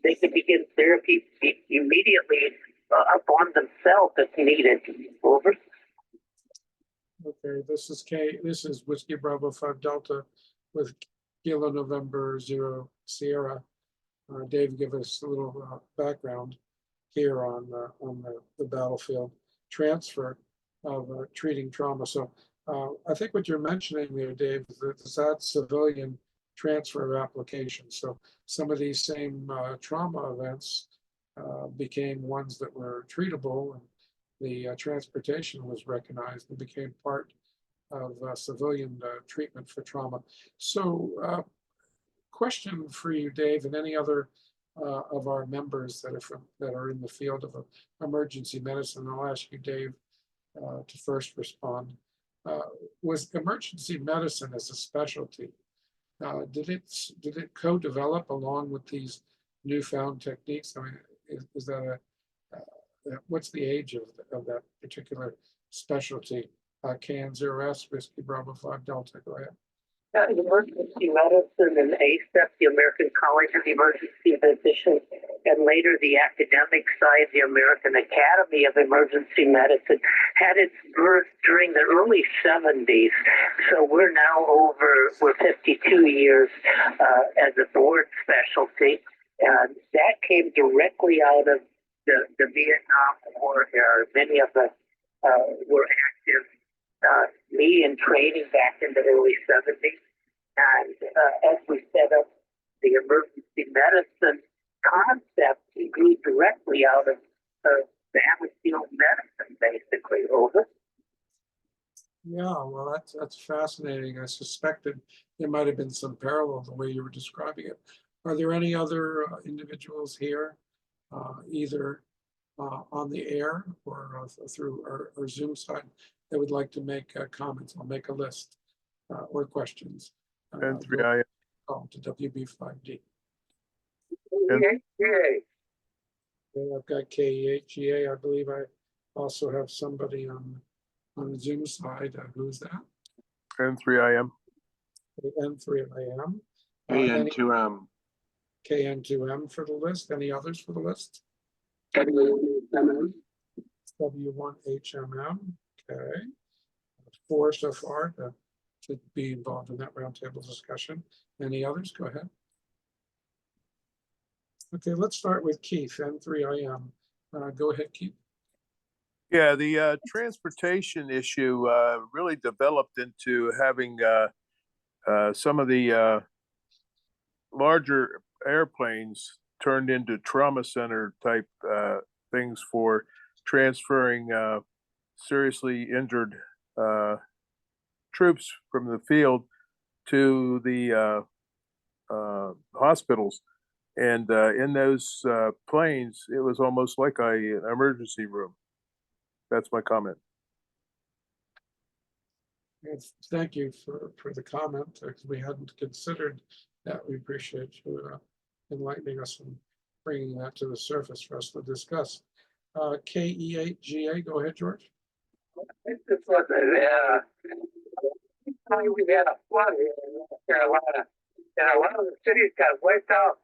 they could begin therapy immediately upon themselves if needed. Over. Okay, this is Whiskey Bravo 5 Delta with Kilo November 0 Sierra. Dave, give us a little background here on the battlefield transfer of treating trauma. So I think what you're mentioning there, Dave, is that civilian transfer of applications. So some of these same trauma events became ones that were treatable, and the transportation was recognized and became part of civilian treatment for trauma. So question for you, Dave, and any other of our members that are in the field of emergency medicine. I'll ask you, Dave, to first respond. Was emergency medicine as a specialty, did it co-develop along with these newfound techniques? I mean, is that what's the age of that particular specialty? Can 0S, Whiskey Bravo 5 Delta, go ahead. Emergency medicine and ACEP, the American College of Emergency Physicians, and later the academic side, the American Academy of Emergency Medicine, had its birth during the early 70s. So we're now we're 52 years as a board specialty, and that came directly out of the Vietnam War era. Many of us were active, me in training back in the early 70s. And as we set up the emergency medicine concept, it grew directly out of battlefield medicine, basically. Over. Yeah, well, that's fascinating. I suspected there might have been some parallel the way you were describing it. Are there any other individuals here, either on the air or through our Zoom side that would like to make comments? I'll make a list or questions. And Go 3IM. call to WB5D. And- Yay. Okay, I've got KEHGA. I believe I also have somebody on the Zoom side. Who's that? And 3IM. N3IM. Any AN2M. KN2M for the list? Any others for the list? W1HMM. Okay. 4 so far to be involved in that roundtable discussion. Any others? Go ahead. Okay, let's start with Keith, N3IM. Go ahead, Keith. Yeah, the transportation issue really developed into having some of the larger airplanes turned into trauma center type things for transferring seriously injured troops from the field to the hospitals. And in those planes, it was almost like an emergency room. That's my comment. Yes, thank you for the comment, because we hadn't considered that. We appreciate you enlightening us and bringing that to the surface for us to discuss. KE8GA, go ahead, George. This was we had a flood here in North Carolina, and a lot of the cities got wiped out.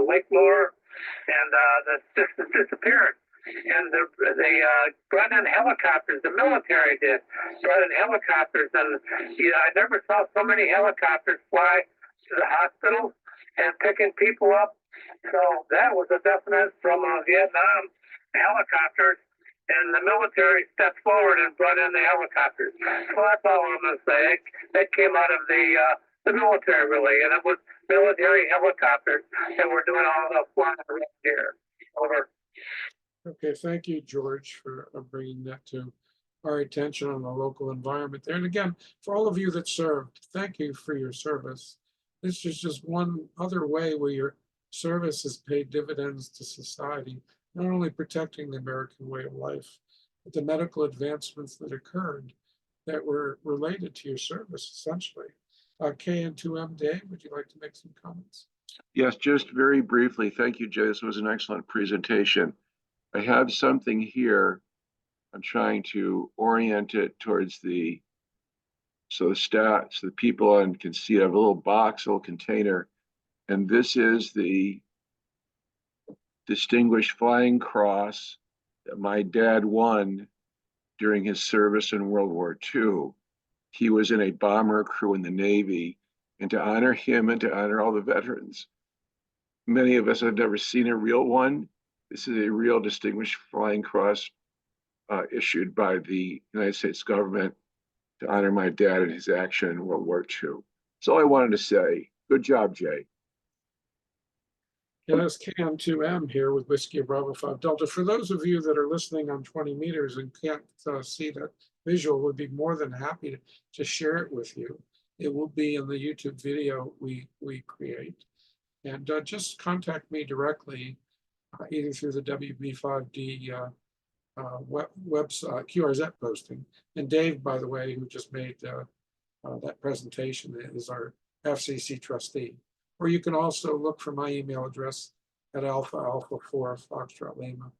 Lake Moore and the systems disappeared. And they brought in helicopters. The military did brought in helicopters, and I never saw so many helicopters fly to the hospitals and picking people up. So that was a definite from Vietnam helicopters, and the military stepped forward and brought in the helicopters. So that's all I'm going to say. That came out of the military, really, and it was military helicopters that were doing all the flying around here. Over. Okay, thank you, George, for bringing that to our attention on the local environment there. And again, for all of you that served, thank you for your service. This is just one other way where your service has paid dividends to society, not only protecting the American way of life, but the medical advancements that occurred that were related to your service, essentially. KN2M, Dave, would you like to make some comments? Yes, just very briefly. Thank you, Jay. This was an excellent presentation. I have something here. I'm trying to orient it towards the stats, so the people on can see. I have a little box, a little container, and this is the Distinguished Flying Cross that my dad won during his service in World War II. He was in a bomber crew in the Navy, and to honor him and to honor all the veterans, many of us have never seen a real one. This is a real Distinguished Flying Cross issued by the United States government to honor my dad and his action in World War II. That's all I wanted to say. Good job, Jay. Yes, KN2M here with Whiskey Bravo 5 Delta. For those of you that are listening on 20 meters and can't see that visual, would be more than happy to share it with you. It will be in the YouTube video we create. And just contact me directly, either through the WB5D website, QRZ posting. And Dave, by the way, who just made that presentation, is our FCC trustee. Or you can also look for my email address at alpha 4 Foxtrot Lima.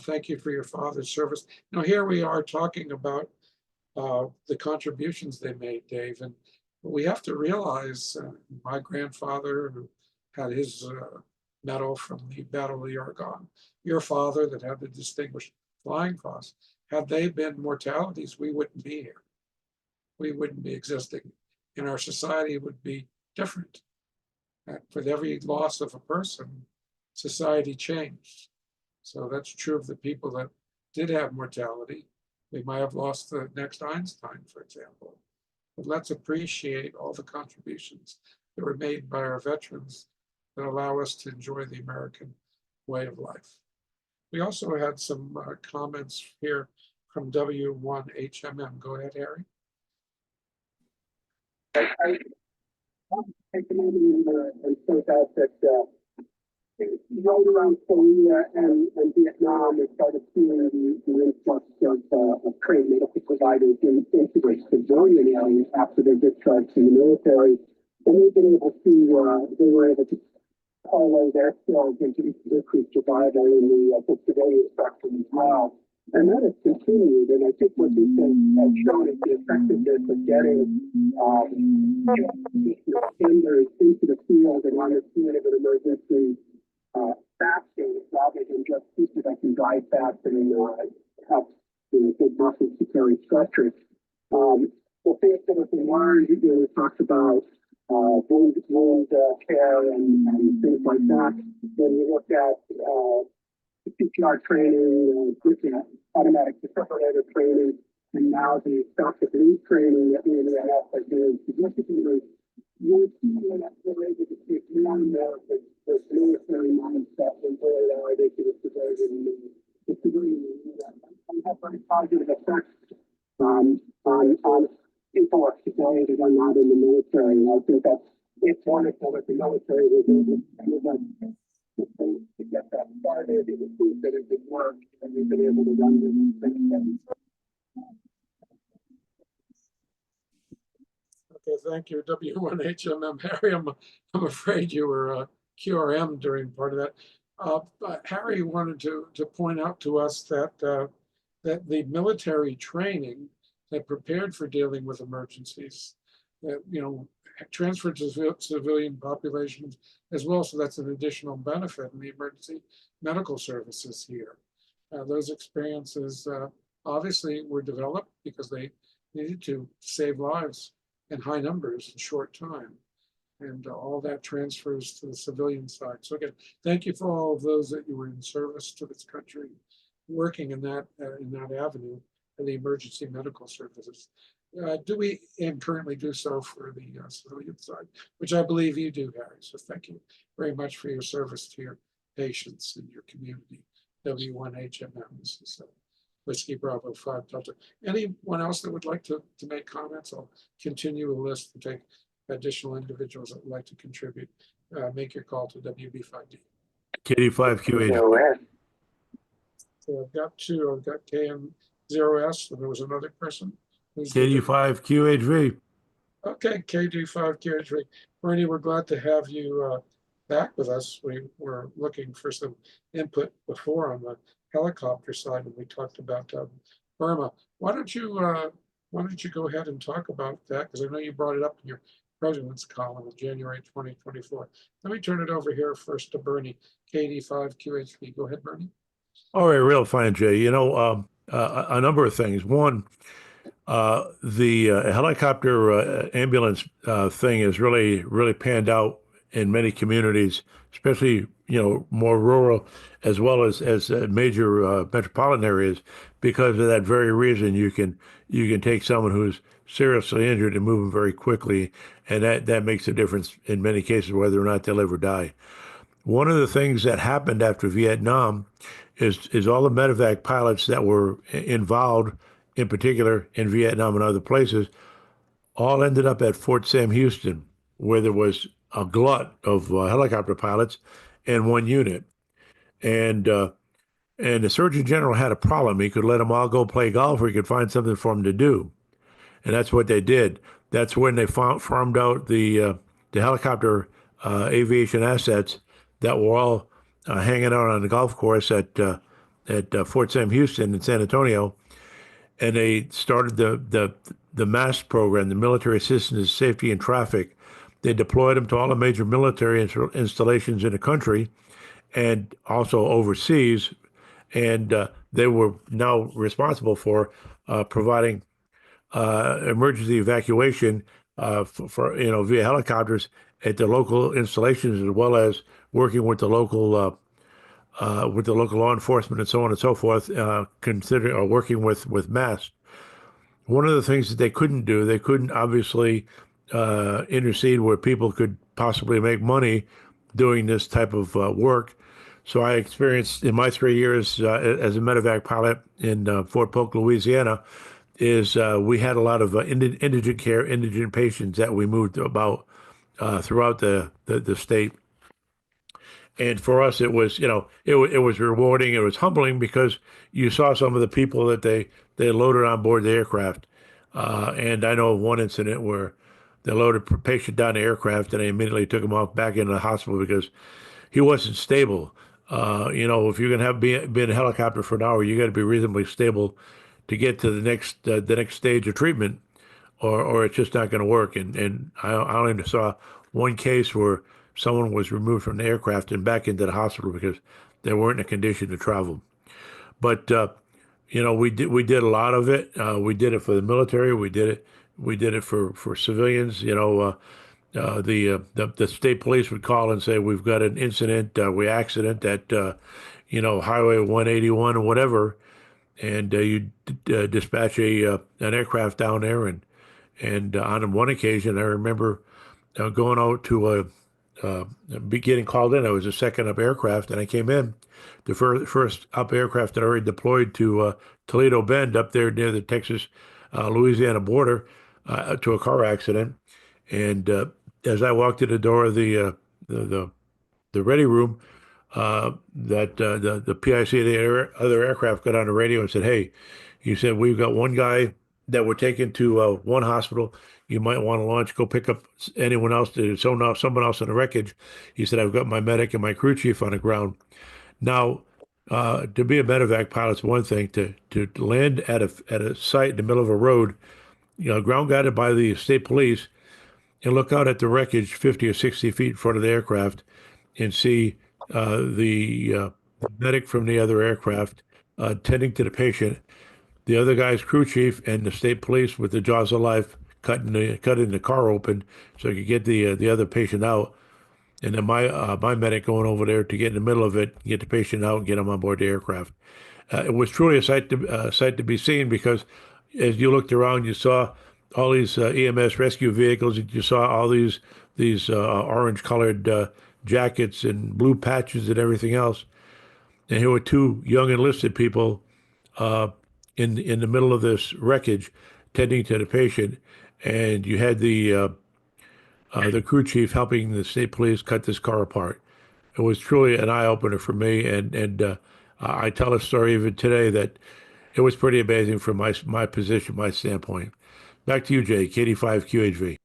Thank you for your father's service. Now here we are talking about the contributions they made, Dave, and we have to realize my grandfather, who had his medal from the Battle of the Argonne, your father that had the Distinguished Flying Cross, had they been mortalities, we wouldn't be here. We wouldn't be existing, and our society would be different. For every loss of a person, society changed. So that's true of the people that did have mortality. They might have lost the next Einstein, for example. But let's appreciate all the contributions that were made by our veterans that allow us to enjoy the American way of life. We also had some comments here from W1HMM. Go ahead, Harry. I take the moment and point out that right around Korea and Vietnam, we started seeing the influx of trained medical providers into the civilian area after their discharge from the military. And they've been able to, they were able to parlay their skills into increased survival in the civilian sector as well. And that has continued, and I think what this has shown is the effectiveness of getting offenders into the field and on the scene of an emergency fasting rather than just people that can die fast and help big muscles to carry stretchers. The things that have been learned, we talked about wound care and things like that. When you look at CPR training, automatic defibrillator training, and now the stop-the bleed training that we in the NF are doing significantly, you're seeing that we're able to take more and more of the military mindset and where they are to the civilian and have very positive effects on people of today that are not in the military. And I think it's wonderful that the military was able to get that started and to prove that it did work, and we've been able to run this thing. Okay, thank you, W1HMM. Harry, I'm afraid you were QRM during part of that. But Harry wanted to point out to us that that the military training that prepared for dealing with emergencies, that transferred to civilian populations as well. So that's an additional benefit in the emergency medical services here. Those experiences obviously were developed because they needed to save lives in high numbers in short time. And all that transfers to the civilian side. So again, thank you for all of those that you were in service to this country, working in that avenue of the emergency medical services. Do we currently do so for the civilian side, which I believe you do, Harry. So thank you very much for your service to your patients and your community. W1HMM. This is Whiskey Bravo 5 Delta. Anyone else that would like to make comments? I'll continue a list and take additional individuals that would like to contribute. Make your call to WB5D. KD5QH. So I've got two. I've got KM0S, and there was another person. KD5QHV. Okay, KD5QHV. Bernie, we're glad to have you back with us. We were looking for some input before on the helicopter side when we talked about Burma. Why don't you go ahead and talk about that? Because I know you brought it up in your president's column in January 2024. Let me turn it over here first to Bernie, KD5QHV. Go ahead, Bernie. All right, real fine, Jay. A number of things. One, the helicopter ambulance thing is really panned out in many communities, especially more rural as well as major metropolitan areas. Because of that very reason, you can take someone who's seriously injured and move them very quickly, and that makes a difference in many cases whether or not they'll ever die. One of the things that happened after Vietnam is all the medevac pilots that were involved, in particular in Vietnam and other places, all ended up at Fort Sam Houston, where there was a glut of helicopter pilots and one unit. And the Surgeon General had a problem. He could let them all go play golf, or he could find something for them to do. And that's what they did. That's when they farmed out the helicopter aviation assets that were all hanging out on the golf course at Fort Sam Houston in San Antonio, and they started the MAST program, the Military Assistance to Safety and Traffic. They deployed them to all the major military installations in the country and also overseas, and they were now responsible for providing emergency evacuation for via helicopters at the local installations, as well as working with the local law enforcement and so on and so forth, working with MAST. One of the things that they couldn't obviously intercede where people could possibly make money doing this type of work. So I experienced in my 3 years as a medevac pilot in Fort Polk, Louisiana, is we had a lot of indigent patients that we moved about throughout the state. And for us, it was, it was rewarding. It was humbling because you saw some of the people that they loaded on board the aircraft. And I know of one incident where they loaded a patient down the aircraft and they immediately took him off back into the hospital because he wasn't stable. If you're gonna be in a helicopter for an hour, you got to be reasonably stable to get to the next stage of treatment, or it's just not going to work. And I only saw one case where someone was removed from the aircraft and back into the hospital because they weren't in a condition to travel. But we did a lot of it. We did it for the military. We did it for civilians. The state police would call and say we've got an incident, accident at Highway 181 or whatever, and you dispatch an aircraft down there. And on one occasion, I remember going out to be getting called in. I was a second up aircraft, and I came in. The first up aircraft that already deployed to Toledo Bend up there near the Texas Louisiana border to a car accident. And as I walked to the door of the ready room, the PIC of the other aircraft got on the radio and said, "Hey," he said, "we've got one guy that we're taking to one hospital. You might want to launch. Go pick up anyone else. There's someone else in the wreckage." He said, "I've got my medic and my crew chief on the ground." Now, to be a medevac pilot's one thing. To land at a site in the middle of a road, ground guided by the state police, and look out at the wreckage 50 or 60 feet in front of the aircraft and see the medic from the other aircraft tending to the patient, the other guy's crew chief, and the state police with the jaws of life cutting the car open so he could get the other patient out, and then my medic going over there to get in the middle of it, get the patient out, and get him on board the aircraft. It was truly a sight to be seen because as you looked around, you saw all these EMS rescue vehicles. You saw all these orange-colored jackets and blue patches and everything else. And here were two young enlisted people in the middle of this wreckage, tending to the patient, and you had the crew chief helping the state police cut this car apart. It was truly an eye opener for me, and I tell a story even today that it was pretty amazing from my position, my standpoint. Back to you, Jay. KD5QHV.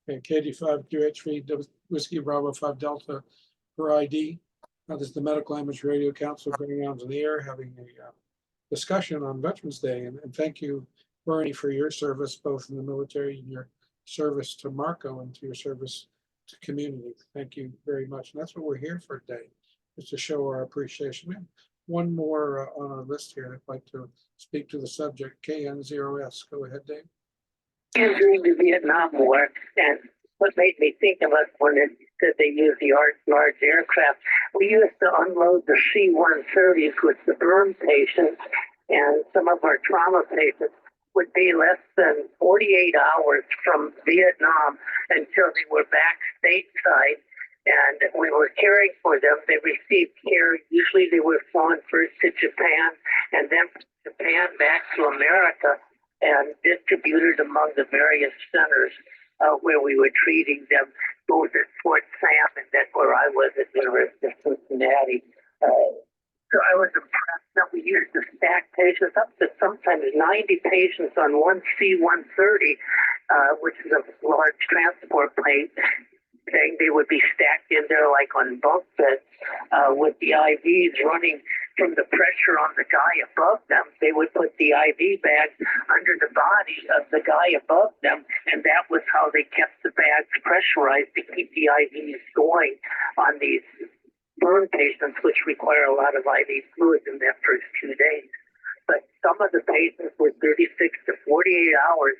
And KD5QHV, Whiskey Bravo 5 Delta for ID. This is the Medical Image Radio Council going out in the air, having a discussion on Veterans Day. And thank you, Bernie, for your service, both in the military and your service to Marco and to your service to community. Thank you very much. And that's what we're here for today, is to show our appreciation. We have one more on our list here. I'd like to speak to the subject, KN0S. Go ahead, Dave. And during the Vietnam War, and what made me think of it when it said they used the large aircraft, we used to unload the C-130s with the burn patients, and some of our trauma patients would be less than 48 hours from Vietnam until they were back stateside, and we were caring for them. They received care. Usually they were flown first to Japan, and then from Japan back to America, and distributed among the various centers where we were treating them, both at Fort Sam and then where I was at the University of Cincinnati. So I was impressed that we used to stack patients up to sometimes 90 patients on one C-130, which is a large transport plane. They would be stacked in there like on bunk beds with the IVs running from the pressure on the guy above them. They would put the IV bag under the body of the guy above them, and that was how they kept the bags pressurized to keep the IVs going on these burn patients, which require a lot of IV fluid in their first 2 days. But some of the patients were 36 to 48 hours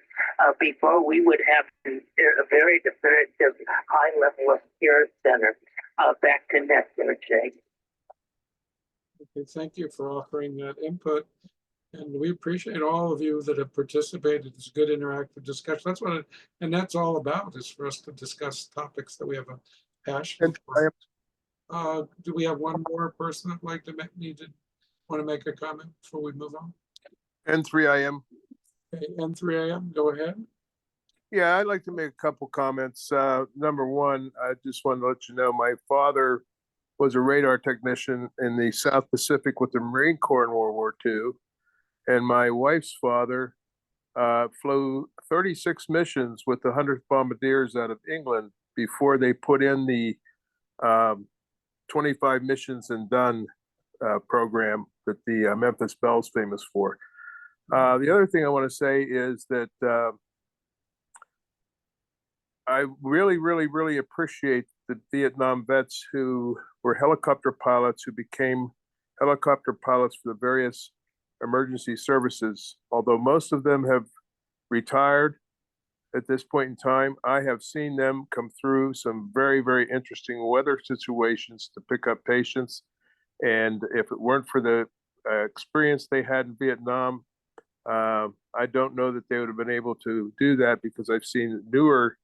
before we would have a very definitive high level of care center. Back to net there, Jay. Okay, thank you for offering that input. And we appreciate all of you that have participated. It's a good interactive discussion. That's what and that's all about, is for us to discuss topics that we have a passion for. Do we have one more person that'd like to want to make a comment before we move on? N3IM. Okay, N3AM, go ahead. Yeah, I'd like to make a couple comments. Number one, I just want to let you know my father was a radar technician in the South Pacific with the Marine Corps in World War II. And my wife's father flew 36 missions with the 100th Bombardiers out of England before they put in the 25 missions and done program that the Memphis Belle's famous for. The other thing I want to say is that I really, really, really appreciate the Vietnam vets who were helicopter pilots who became helicopter pilots for the various emergency services. Although most of them have retired at this point in time, I have seen them come through some very, very interesting weather situations to pick up patients. And if it weren't for the experience they had in Vietnam, I don't know that they would have been able to do that, because I've seen newer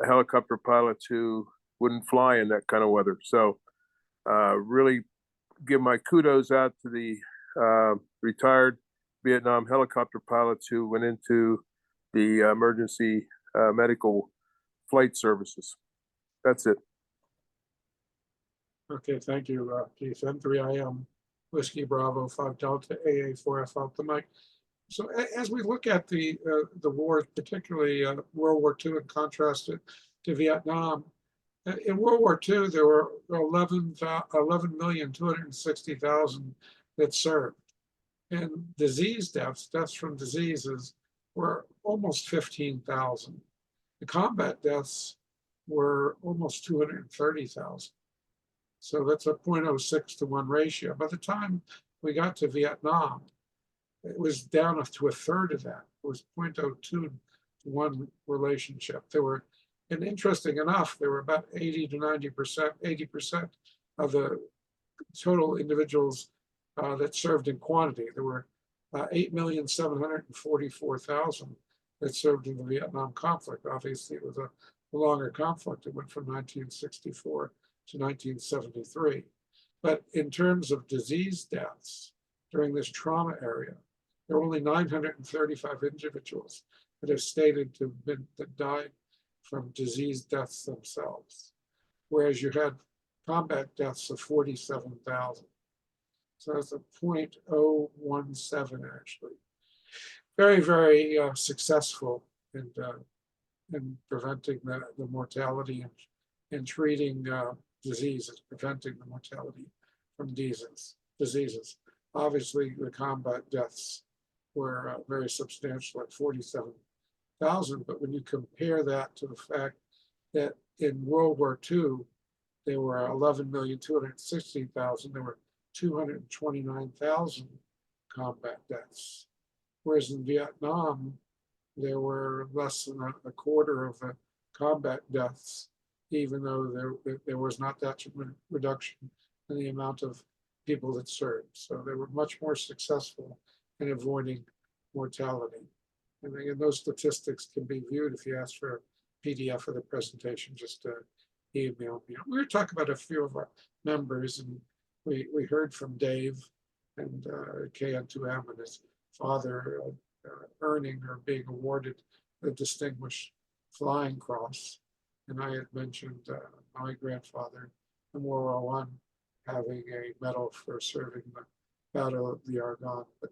helicopter pilots who wouldn't fly in that kind of weather. So really give my kudos out to the retired Vietnam helicopter pilots who went into the emergency medical flight services. That's it. Okay, thank you, Keith. N3IM, Whiskey Bravo 5 Delta AA4F Alpha Mike. So as we look at the war, particularly World War II, and contrast it to Vietnam, in World War II there were 11,260,000 that served, and deaths from diseases were almost 15,000. The combat deaths were almost 230,000. So that's a 0.06 to 1 ratio. By the time we got to Vietnam, it was down to a third of that. It was 0.02 to 1 relationship. There were, and interesting enough, there were about 80 to 90%, 80% of the total individuals that served in quantity. There were 8,744,000 that served in the Vietnam conflict. Obviously, it was a longer conflict. It went from 1964 to 1973. But in terms of disease deaths during this trauma area, there were only 935 individuals that have stated to have been that died from disease deaths themselves, whereas you had combat deaths of 47,000. So that's a 0.017 actually. Very, very successful in preventing the mortality and treating diseases, preventing the mortality from diseases. Obviously, the combat deaths were very substantial at 47,000, but when you compare that to the fact that in World War II, there were 11,260,000, there were 229,000 combat deaths. Whereas in Vietnam, there were less than a quarter of the combat deaths, even though there was not that reduction in the amount of people that served. So they were much more successful in avoiding mortality. And again, those statistics can be viewed. If you ask for a PDF of the presentation, just email me. We were talking about a few of our members, and we heard from Dave and KN2M and his father earning or being awarded the Distinguished Flying Cross. And I had mentioned my grandfather in World War I having a medal for serving the Battle of the Argonne. But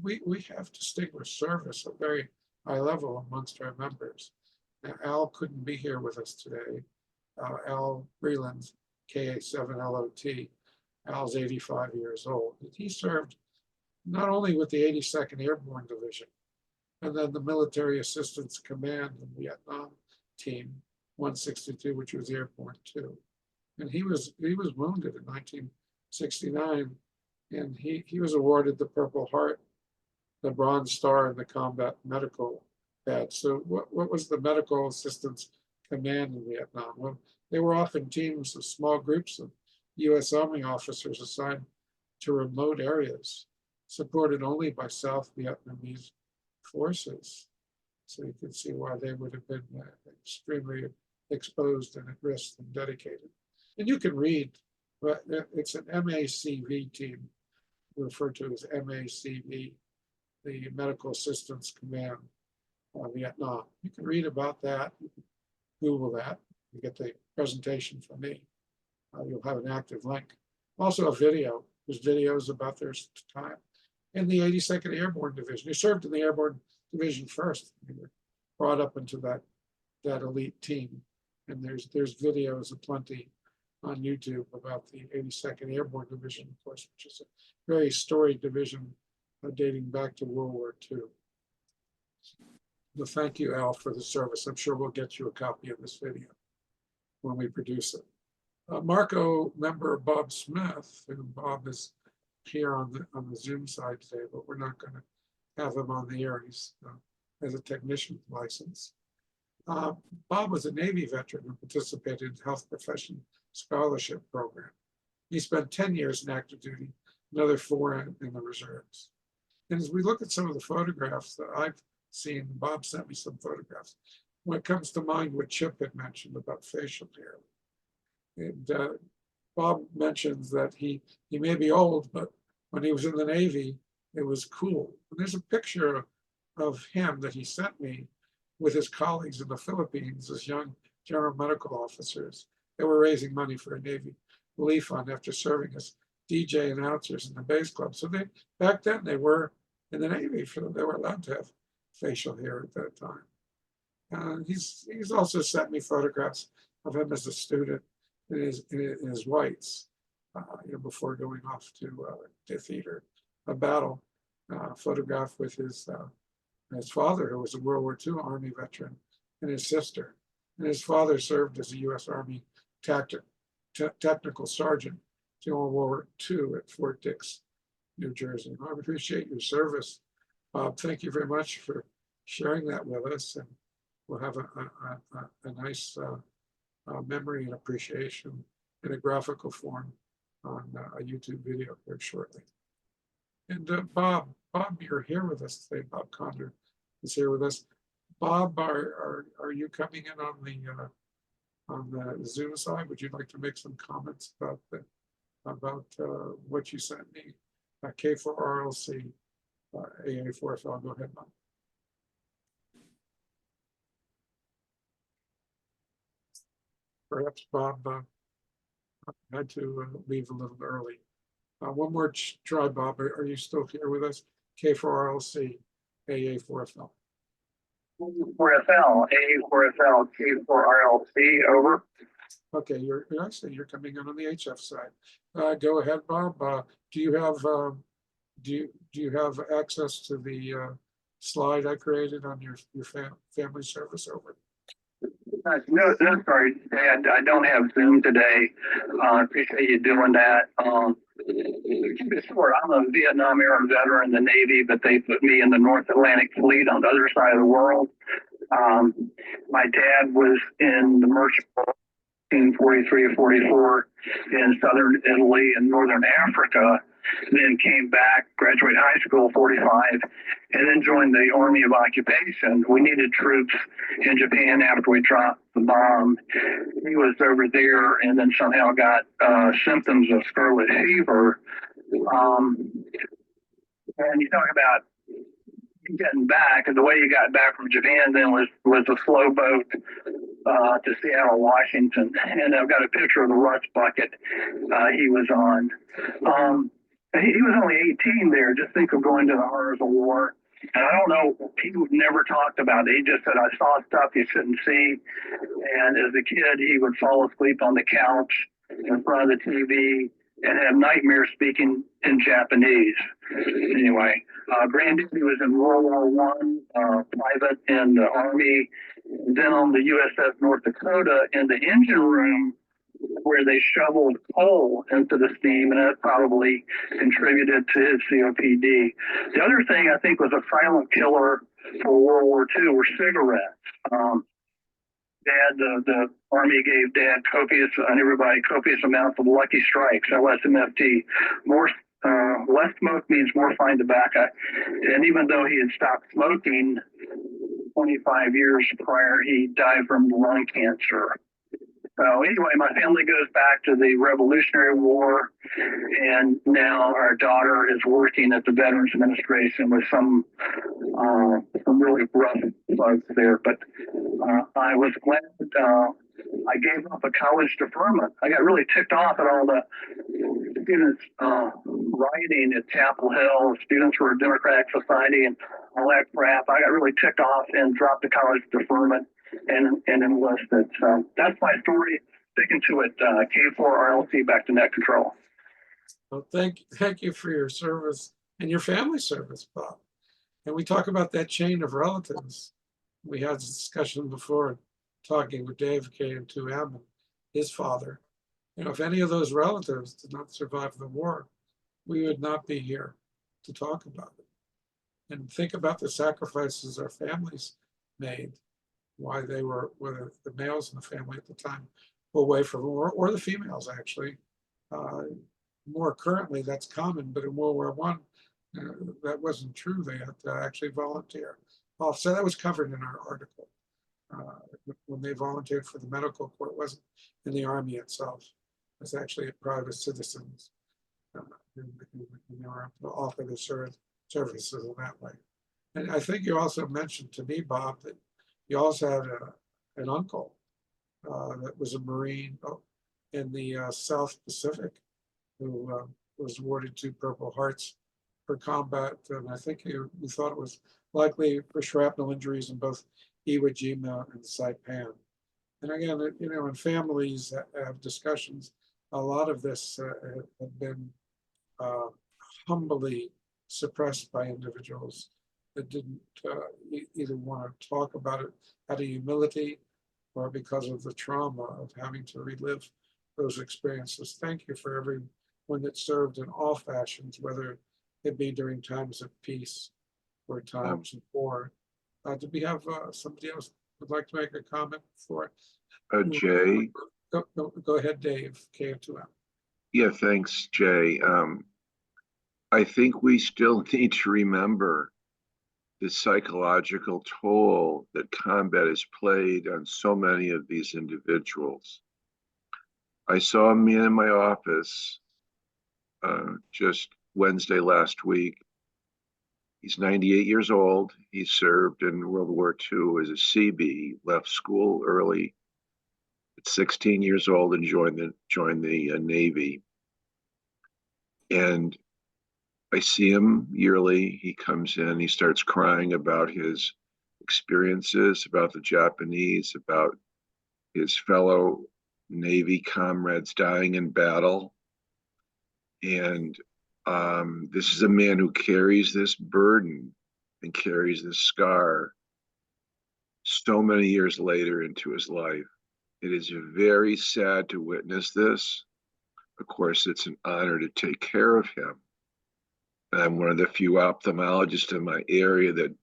we have distinguished service at a very high level amongst our members. Now, Al couldn't be here with us today. Al Breland, KA7LOT. Al's 85 years old. He served not only with the 82nd Airborne Division, and then the Military Assistance Command in Vietnam Team 162, which was airborne too. And he was wounded in 1969, and he was awarded the Purple Heart, the Bronze Star, and the Combat Medical Badge. So what was the Medical Assistance Command in Vietnam? Well, they were often teams of small groups of U.S. Army officers assigned to remote areas, supported only by South Vietnamese forces. So you can see why they would have been extremely exposed and at risk and dedicated. And you can read, but it's an MACV team, referred to as MACV, the Medical Assistance Command, Vietnam. You can read about that. You can Google that. You get the presentation from me. You'll have an active link. Also a video. There's videos about their time in the 82nd Airborne Division. He served in the Airborne Division first. They were brought up into that elite team. And there's videos aplenty on YouTube about the 82nd Airborne Division, of course, which is a very storied division dating back to World War II. Well, thank you, Al, for the service. I'm sure we'll get you a copy of this video when we produce it. Marco member Bob Smith, and Bob is here on the Zoom side today, but we're not going to have him on the air. He's has a technician license. Bob was a Navy veteran who participated in the Health Profession Scholarship Program. He spent 10 years in active duty, another 4 in the reserves. And as we look at some of the photographs that I've seen, Bob sent me some photographs, when it comes to mind what Chip had mentioned about facial hair. And Bob mentions that he may be old, but when he was in the Navy, it was cool. And there's a picture of him that he sent me with his colleagues in the Philippines as young general medical officers. They were raising money for a Navy relief fund after serving as DJ announcers in the base club. So back then they were in the Navy, they were allowed to have facial hair at that time. He's also sent me photographs of him as a student in his whites, before going off to theater, a battle, photograph with his father, who was a World War II Army veteran, and his sister. And his father served as a U.S. Army technical sergeant during World War II at Fort Dix, New Jersey. I appreciate your service, Bob. Thank you very much for sharing that with us, and we'll have a nice memory and appreciation in a graphical form on a YouTube video very shortly. And Bob, you're here with us today. Bob Condor is here with us. Bob, are you coming in on the Zoom side? Would you like to make some comments about what you sent me? K4RLC, AA4FL. Go ahead, Bob. Perhaps Bob had to leave a little early. One more try, Bob. Are you still here with us? K4RLC, AA4FL. 4FL, AA4FL, K4RLC, over. Okay, you're coming in on the HF side. Go ahead, Bob. Do you have access to the slide I created on your family service? Over. No, sorry, I don't have Zoom today. Appreciate you doing that. Sure, I'm a Vietnam era veteran in the Navy, but they put me in the North Atlantic Fleet on the other side of the world. My dad was in the merchant in 43 or 44 in southern Italy and northern Africa, then came back, graduated high school 45, and then joined the Army of Occupation. We needed troops in Japan after we dropped the bomb. He was over there and then somehow got symptoms of scarlet fever. And you talk about getting back, and the way you got back from Japan then was a slow boat to Seattle, Washington. And I've got a picture of the rust bucket he was on. He was only 18 there. Just think of going to the horrors of war. And I don't know, people never talked about it. He just said, I saw stuff you shouldn't see. And as a kid, he would fall asleep on the couch in front of the TV and have nightmares speaking in Japanese. Anyway, Granddaddy was in World War I, private in the Army, then on the USS North Dakota in the engine room where they shoveled coal into the steam, and that probably contributed to his COPD. The other thing I think was a silent killer for World War II were cigarettes. The Army gave Dad copious amounts of Lucky Strikes, LSMFT. Less smoke means more fine tobacco. And even though he had stopped smoking 25 years prior, he died from lung cancer. So anyway, my family goes back to the Revolutionary War, and now our daughter is working at the Veterans Administration with some really rough bugs there. But I was glad I gave up a college deferment. I got really ticked off at all the students rioting at Chapel Hill, students for a Democratic Society, and all that crap. I got really ticked off and dropped the college deferment and enlisted. So that's my story. Sticking to it. K4 RLC back to net control. Well, thank you for your service and your family service, Bob. And we talk about that chain of relatives. We had this discussion before, talking with Dave K2M and his father. You know, if any of those relatives did not survive the war, we would not be here to talk about it. And think about the sacrifices our families made, why they were, whether the males in the family at the time were away from war, or the females actually. More currently, that's common, but in World War I, that wasn't true. They had to actually volunteer. So that was covered in our article. When they volunteered for the medical corps, it wasn't in the army itself. It was actually private citizens. And they were able to offer the services in that way. And I think you also mentioned to me, Bob, that you also had an uncle that was a Marine in the South Pacific who was awarded 2 Purple Hearts for combat. And I think you thought it was likely for shrapnel injuries in both Iwo Jima and Saipan. And again, you know, when families have discussions, a lot of this had been humbly suppressed by individuals that didn't either want to talk about it out of humility or because of the trauma of having to relive those experiences. Thank you for everyone that served in all fashions, whether it be during times of peace or times of war. Do we have somebody else would like to make a comment for it? Jay? Go ahead, Dave, KF2M. Yeah, thanks, Jay. I think we still need to remember the psychological toll that combat has played on so many of these individuals. I saw a man in my office just Wednesday last week. He's 98 years old. He served in World War II as a CB, left school early at 16 years old and joined the Navy. And I see him yearly. He comes in, he starts crying about his experiences, about the Japanese, about his fellow Navy comrades dying in battle. And this is a man who carries this burden and carries this scar so many years later into his life. It is very sad to witness this. Of course, it's an honor to take care of him. I'm one of the few ophthalmologists in my area that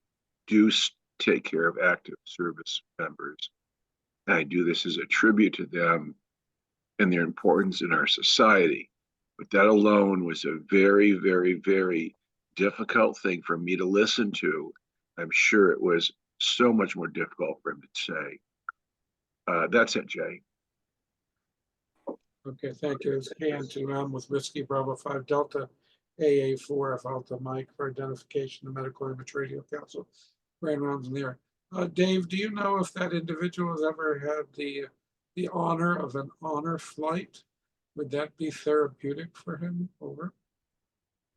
do take care of active service members. And I do this as a tribute to them and their importance in our society. But that alone was a very, very, very difficult thing for me to listen to. I'm sure it was so much more difficult for him to say. That's it, Jay. Okay, thank you. It's KN2M with Whiskey Bravo 5 Delta AA4 F Alpha Mike for identification of Medical Image Radio Council. Ran rounds in the air. Dave, do you know if that individual has ever had the honor of an honor flight? Would that be therapeutic for him? Over.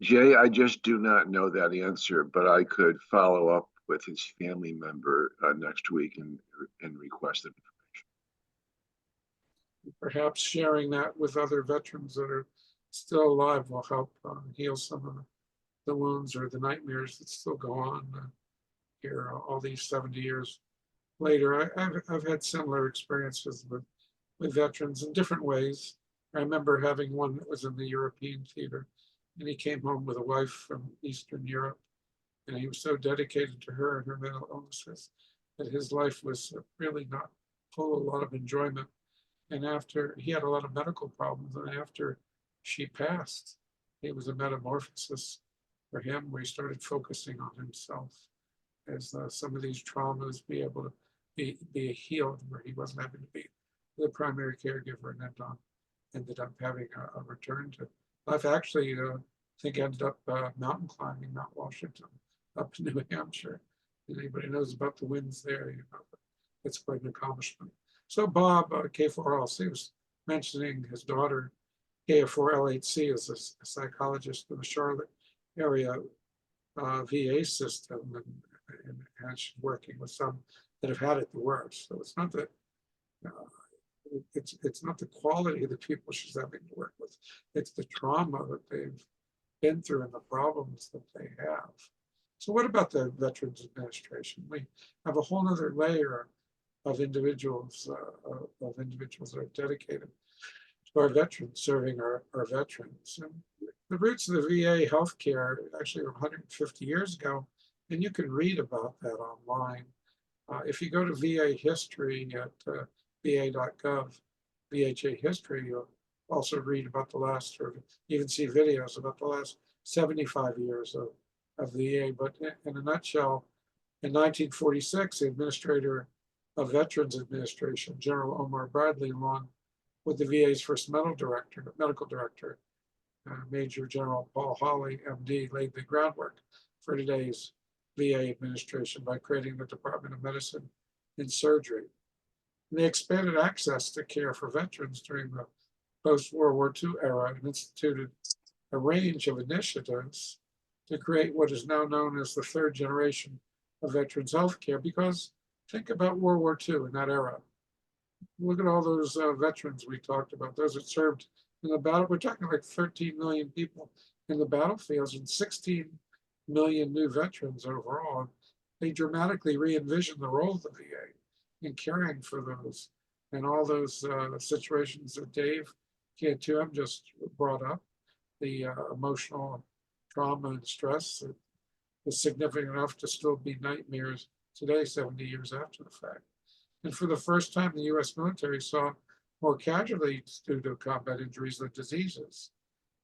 Jay, I just do not know that answer, but I could follow up with his family member next week and request it. Perhaps sharing that with other veterans that are still alive will help heal some of the wounds or the nightmares that still go on here all these 70 years later. I've had similar experiences with veterans in different ways. I remember having one that was in the European theater, and he came home with a wife from Eastern Europe, and he was so dedicated to her and her mental illnesses that his life was really not full of a lot of enjoyment. And after he had a lot of medical problems, and after she passed, it was a metamorphosis for him where he started focusing on himself as some of these traumas be able to be healed, where he wasn't having to be the primary caregiver and ended up having a return to I've actually, think ended up mountain climbing Mount Washington up to New Hampshire. If anybody knows about the winds there, you know, it's quite an accomplishment. So Bob, K4LC, was mentioning his daughter, K4LHC, is a psychologist in the Charlotte area VA system, and she's working with some that have had it the worst. So it's not that it's not the quality of the people she's having to work with, it's the trauma that they've been through and the problems that they have. So what about the Veterans Administration? We have a whole other layer of individuals that are dedicated to our veterans, serving our veterans. And the roots of the VA healthcare actually were 150 years ago, and you can read about that online. If you go to VA history at va.gov, VHA history, you'll also read about the last, or even see videos about the last 75 years of VA. But in a nutshell, in 1946, the administrator of Veterans Administration, General Omar Bradley, along with the VA's first medical director, Major General Paul Hawley, MD, laid the groundwork for today's VA administration by creating the Department of Medicine and Surgery. And they expanded access to care for veterans during the post-World War II era and instituted a range of initiatives to create what is now known as the third generation of veterans healthcare. Because think about World War II in that era. Look at all those veterans we talked about, those that served in the battle. We're talking like 13 million people in the battlefields and 16 million new veterans overall. They dramatically re-envisioned the role of the VA in caring for those and all those situations that Dave K2M just brought up, the emotional trauma and stress that is significant enough to still be nightmares today, 70 years after the fact. And for the first time, the US military saw more casualties due to combat injuries than diseases.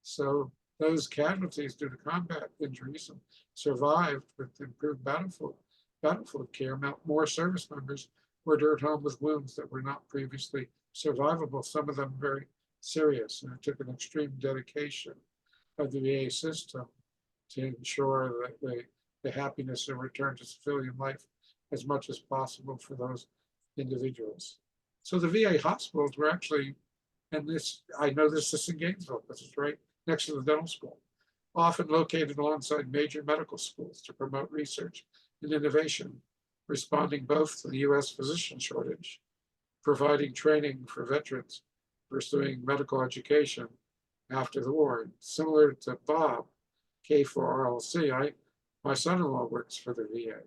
So those casualties due to combat injuries survived with improved battlefield care. More service members were returned home with wounds that were not previously survivable, some of them very serious. And it took an extreme dedication of the VA system to ensure that the happiness and return to civilian life as much as possible for those individuals. So the VA hospitals were actually, and this, I know this is in Gainesville, this is right next to the dental school, often located alongside major medical schools to promote research and innovation, responding both to the US physician shortage, providing training for veterans pursuing medical education after the war. And similar to Bob, K4RLC, my son-in-law works for the VA,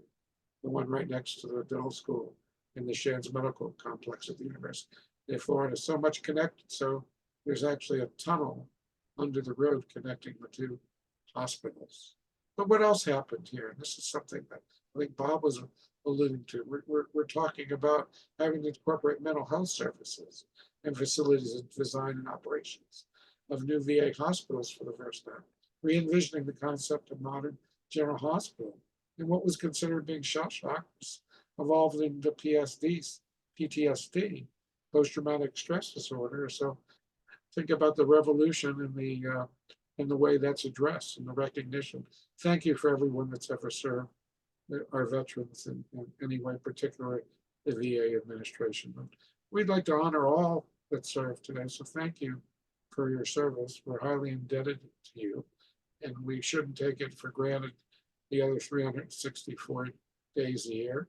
the one right next to the dental school in the Shands Medical Complex at the University of Florida. So much connected, so there's actually a tunnel under the road connecting the two hospitals. But what else happened here? And this is something that I think Bob was alluding to. We're talking about having to incorporate mental health services and facilities and design and operations of new VA hospitals for the first time, re-envisioning the concept of modern general hospital and what was considered being shell shocks evolved into PTSD, post-traumatic stress disorder. So think about the revolution in the way that's addressed and the recognition. Thank you for everyone that's ever served our veterans in any way, particularly the VA administration. And we'd like to honor all that served today. So thank you for your service. We're highly indebted to you, and we shouldn't take it for granted the other 364 days a year.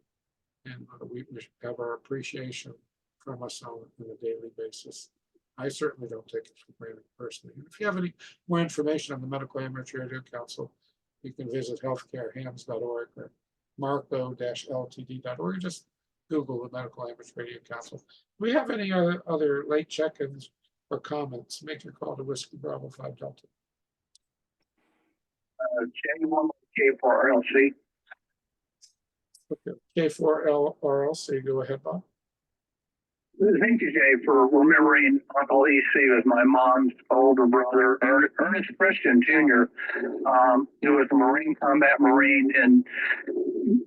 And we have our appreciation from us on a daily basis. I certainly don't take it for granted personally. And if you have any more information on the Medical Amateur Radio Council, you can visit healthcarehams.org or marco-ltd.org, or just Google the Medical Amateur Radio Council. Do we have any other late check-ins or comments? Make your call to Whiskey Bravo 5 Delta. J1 K4LC. Okay. K4LRLC, go ahead, Bob. Thank you, Jay, for remembering Uncle EC was my mom's older brother, Ernest Christian Jr. He was a Marine, combat Marine, and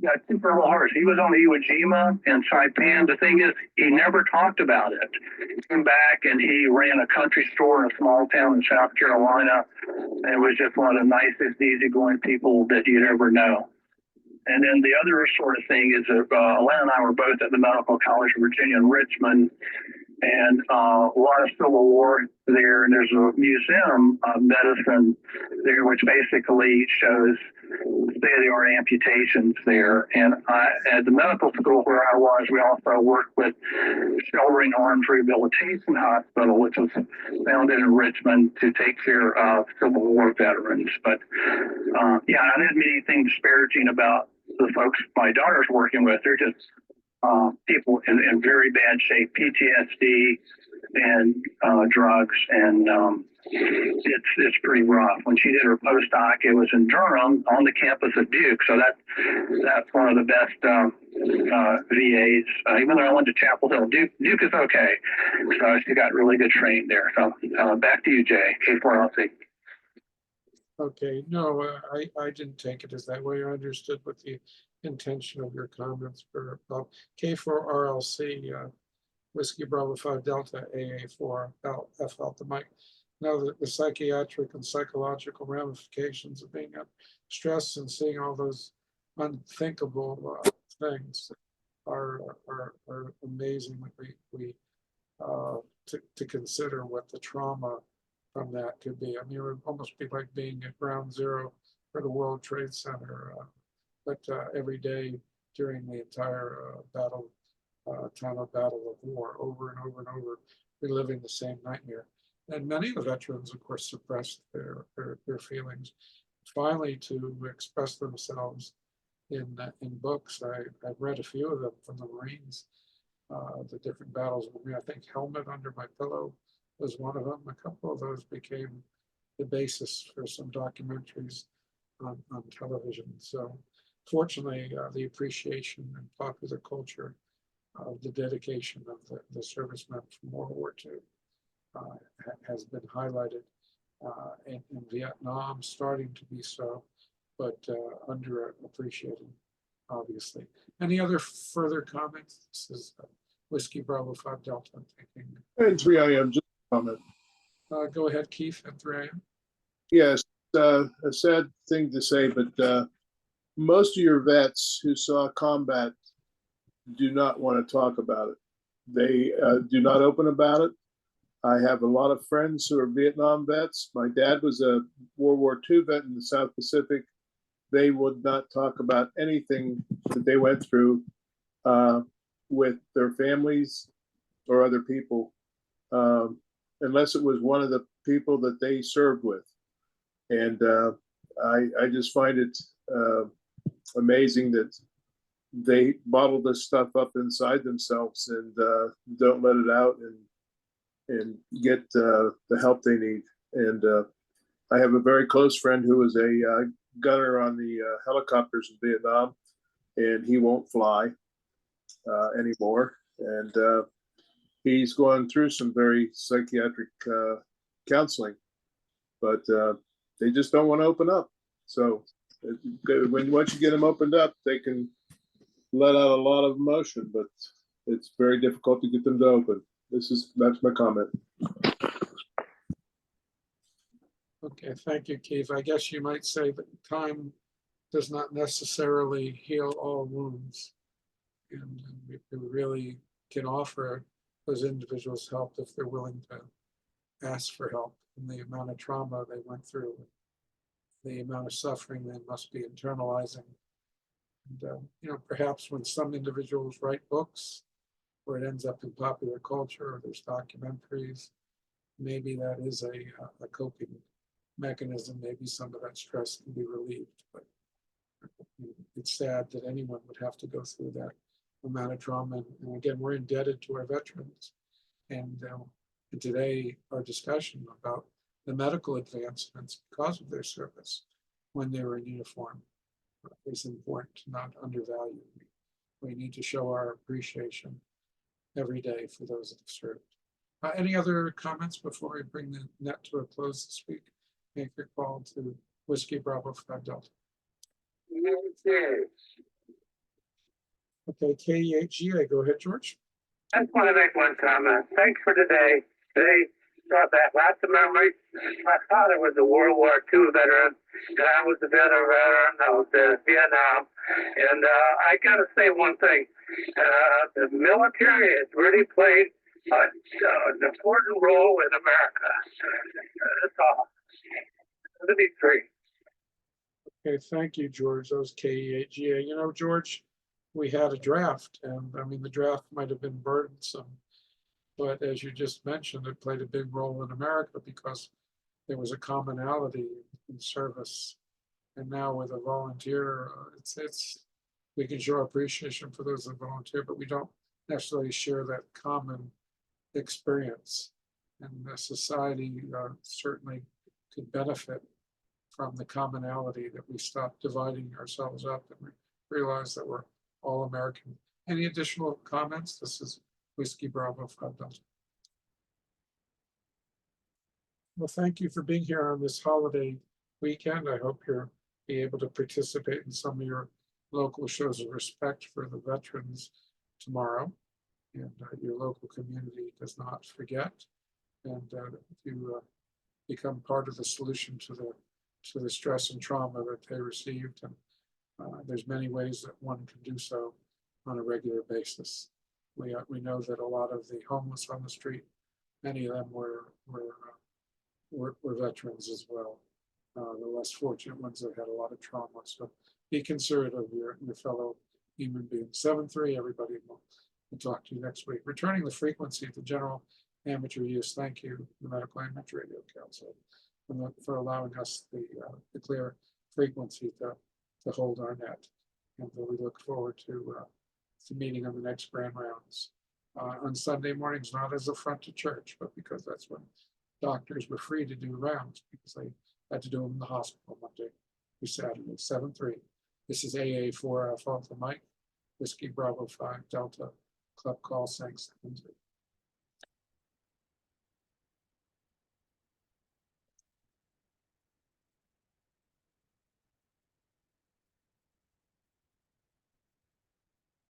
got two Purple Hearts. He was on the Iwo Jima and Saipan. The thing is, he never talked about it. He came back and he ran a country store in a small town in South Carolina. And it was just one of the nicest, easygoing people that you'd ever know. And then the other sort of thing is Alan and I were both at the Medical College of Virginia in Richmond, and a lot of Civil War there. And there's a museum of medicine there, which basically shows state-of-the-art amputations there. And at the medical school where I was, we also worked with Sheltering Arms Rehabilitation Hospital, which was founded in Richmond to take care of Civil War veterans. But yeah, I didn't mean anything disparaging about the folks my daughter's working with. They're just people in very bad shape, PTSD and drugs, and it's pretty rough. When she did her postdoc, it was in Durham on the campus of Duke, so that's one of the best VAs. Even though I went to Chapel Hill, Duke is okay. So she got really good training there. So back to you, Jay. K4LC. Okay, no, I didn't take it as that way. I understood what the intention of your comments were. K4RLC, Whiskey Bravo 5 Delta, AA4 F Alpha Mike. Now the psychiatric and psychological ramifications of being stressed and seeing all those unthinkable things are amazing. To consider what the trauma from that could be. I mean, it would almost be like being at ground zero for the World Trade Center, but every day during the entire time of battle of war, over and over and over, reliving the same nightmare. And many of the veterans, of course, suppressed their feelings. Finally, to express themselves in books. I've read a few of them from the Marines, the different battles. I think Helmet Under My Pillow was one of them. A couple of those became the basis for some documentaries on television. So fortunately, the appreciation and popular culture of the dedication of the servicemen from World War II has been highlighted in Vietnam, starting to be so, but underappreciated, obviously. Any other further comments? This is Whiskey Bravo 5 Delta. I'm thinking. And 3 a.m. just a comment. Go ahead, Keith, at 3 a.m. Yes, a sad thing to say, but most of your vets who saw combat do not want to talk about it. They do not open about it. I have a lot of friends who are Vietnam vets. My dad was a World War II vet in the South Pacific. They would not talk about anything that they went through with their families or other people, unless it was one of the people that they served with. And I just find it amazing that they bottle this stuff up inside themselves and don't let it out and get the help they need. And I have a very close friend who was a gunner on the helicopters in Vietnam, and he won't fly anymore. And he's going through some very psychiatric counseling, but they just don't want to open up. So once you get them opened up, they can let out a lot of emotion, but it's very difficult to get them to open. That's my comment. Okay, thank you, Keith. I guess you might say that time does not necessarily heal all wounds. And we really can offer those individuals help if they're willing to ask for help. And the amount of trauma they went through, the amount of suffering they must be internalizing. And, perhaps when some individuals write books, where it ends up in popular culture, or there's documentaries, maybe that is a coping mechanism. Maybe some of that stress can be relieved. But it's sad that anyone would have to go through that amount of trauma. And again, we're indebted to our veterans. And today, our discussion about the medical advancements because of their service when they were in uniform is important to not undervalue. We need to show our appreciation every day for those that have served. Any other comments before we bring the net to a close this week? Make your call to Whiskey Bravo 5 Delta. Yes. Okay, KEHGA, go ahead, George. I just want to make one comment. Thanks for today. Today brought back lots of memories. My father was a World War II veteran, and I was a veteran of the Vietnam. And I got to say one thing. The military has really played an important role in America. That's all. To be free. Okay, thank you, George. That was KEHGA. You know, George, we had a draft, and I mean, the draft might have been burdensome, but as you just mentioned, it played a big role in America because there was a commonality in service. And now with a volunteer, we can show appreciation for those that volunteer, but we don't necessarily share that common experience. And the society certainly could benefit from the commonality, that we stop dividing ourselves up and we realize that we're all American. Any additional comments? This is Whiskey Bravo 5 Delta. Well, thank you for being here on this holiday weekend. I hope you'll be able to participate in some of your local shows of respect for the veterans tomorrow, and your local community does not forget. And if you become part of the solution to the stress and trauma that they received, and there's many ways that one can do so on a regular basis. We know that a lot of the homeless on the street, many of them were veterans as well. The less fortunate ones that had a lot of trauma. So be considerate of your fellow human beings. 7-3, everybody. We'll talk to you next week. Returning the frequency to general amateur use. Thank you, the Medical Amateur Radio Council, for allowing us the clear frequency to hold our net. And we look forward to meeting on the next grand rounds. On Sunday mornings, not as affront to church, but because that's when doctors were free to do rounds, because they had to do them in the hospital Monday through Saturday. 7-3. This is AA4 Alpha Mike, Whiskey Bravo 5 Delta, Club Call saying 7-3.